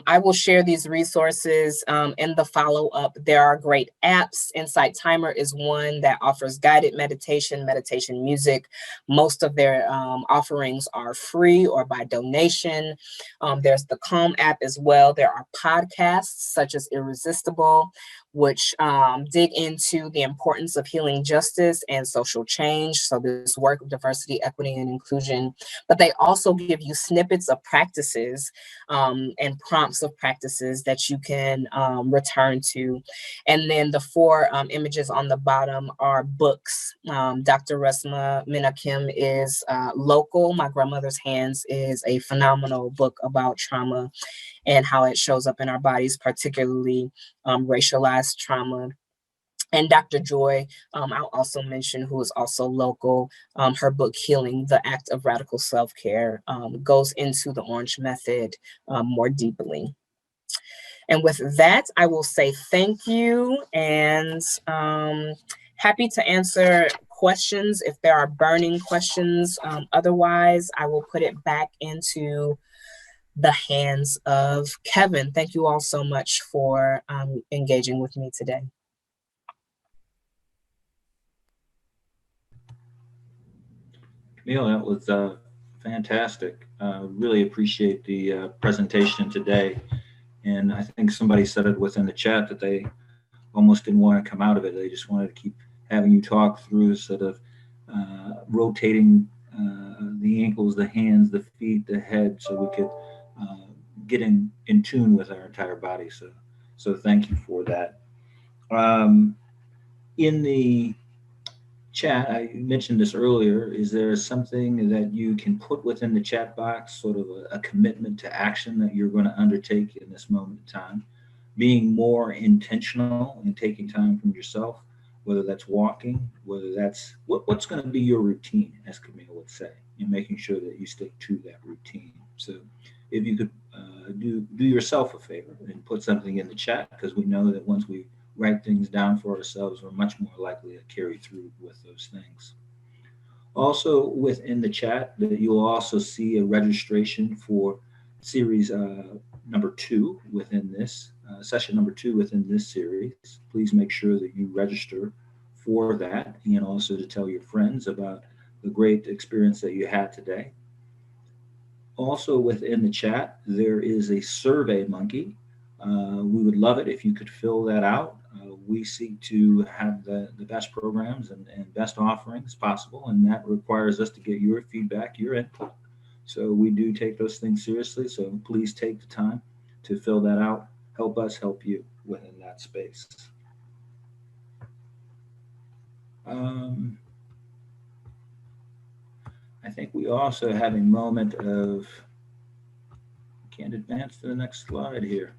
I will share these resources in the follow-up. There are great apps. Insight Timer is one that offers guided meditation music. Most of their offerings are free or by donation. There's the Calm app as well. There are podcasts such as Irresistible, which dig into the importance of healing justice and social change. So this work of diversity, equity, and inclusion. But they also give you snippets of practices and prompts of practices that you can return to. And then the 4 images on the bottom are books. Dr. Resma Menakem is local. My Grandmother's Hands is a phenomenal book about trauma and how it shows up in our bodies, particularly racialized trauma. And Dr. Joy, I'll also mention, who is also local. Her book, Healing, The Act of Radical Self-Care, goes into the Orange Method more deeply. And with that, I will say thank you and happy to answer questions if there are burning questions. Otherwise, I will put it back into the hands of Kevin. Thank you all so much for engaging with me today. Camille, that was fantastic. Really appreciate the presentation today. And I think somebody said it within the chat that they almost didn't want to come out of it. They just wanted to keep having you talk through sort of rotating the ankles, the hands, the feet, the head, so we could get in tune with our entire body. So thank you for that. In the chat, I mentioned this earlier, is there something that you can put within the chat box, sort of a commitment to action that you're going to undertake in this moment in time, being more intentional and taking time from yourself, whether that's walking, whether that's what's going to be your routine, as Camille would say, and making sure that you stick to that routine. So if you could do yourself a favor and put something in the chat, because we know that once we write things down for ourselves, we're much more likely to carry through with those things. Also within the chat, that you'll also see a registration for series number 2 within this, session number 2 within this series. Please make sure that you register for that, and also to tell your friends about the great experience that you had today. Also within the chat, there is a survey monkey. We would love it if you could fill that out. We seek to have the best programs and best offerings possible, and that requires us to get your feedback, your input. So we do take those things seriously, so please take the time to fill that out. Help us help you within that space. I think we also have a moment of, can't advance to the next slide here.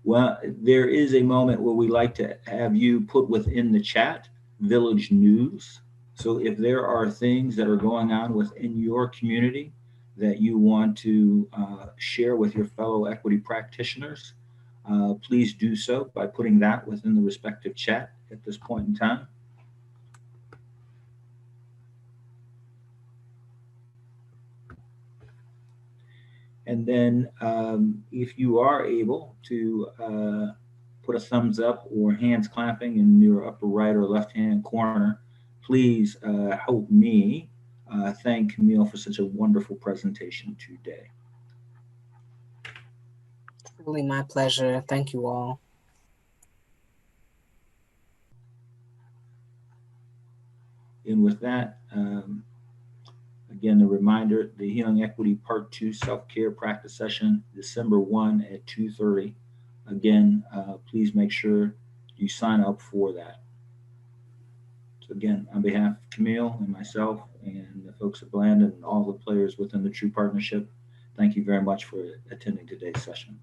Well, there is a moment where we like to have you put within the chat village news. So if there are things that are going on within your community that you want to share with your fellow equity practitioners, please do so by putting that within the respective chat at this point in time. And then if you are able to put a thumbs up or hands clapping in your upper right or left hand corner, please help me thank Camille for such a wonderful presentation today. Really my pleasure. Thank you all. And with that, again, the reminder, the Healing Equity Part 2 Self-Care Practice Session, December 1 at 2:30. Again, please make sure you sign up for that. So again, on behalf of Camille and myself and the folks at Blandon and all the players within the True Partnership, thank you very much for attending today's session.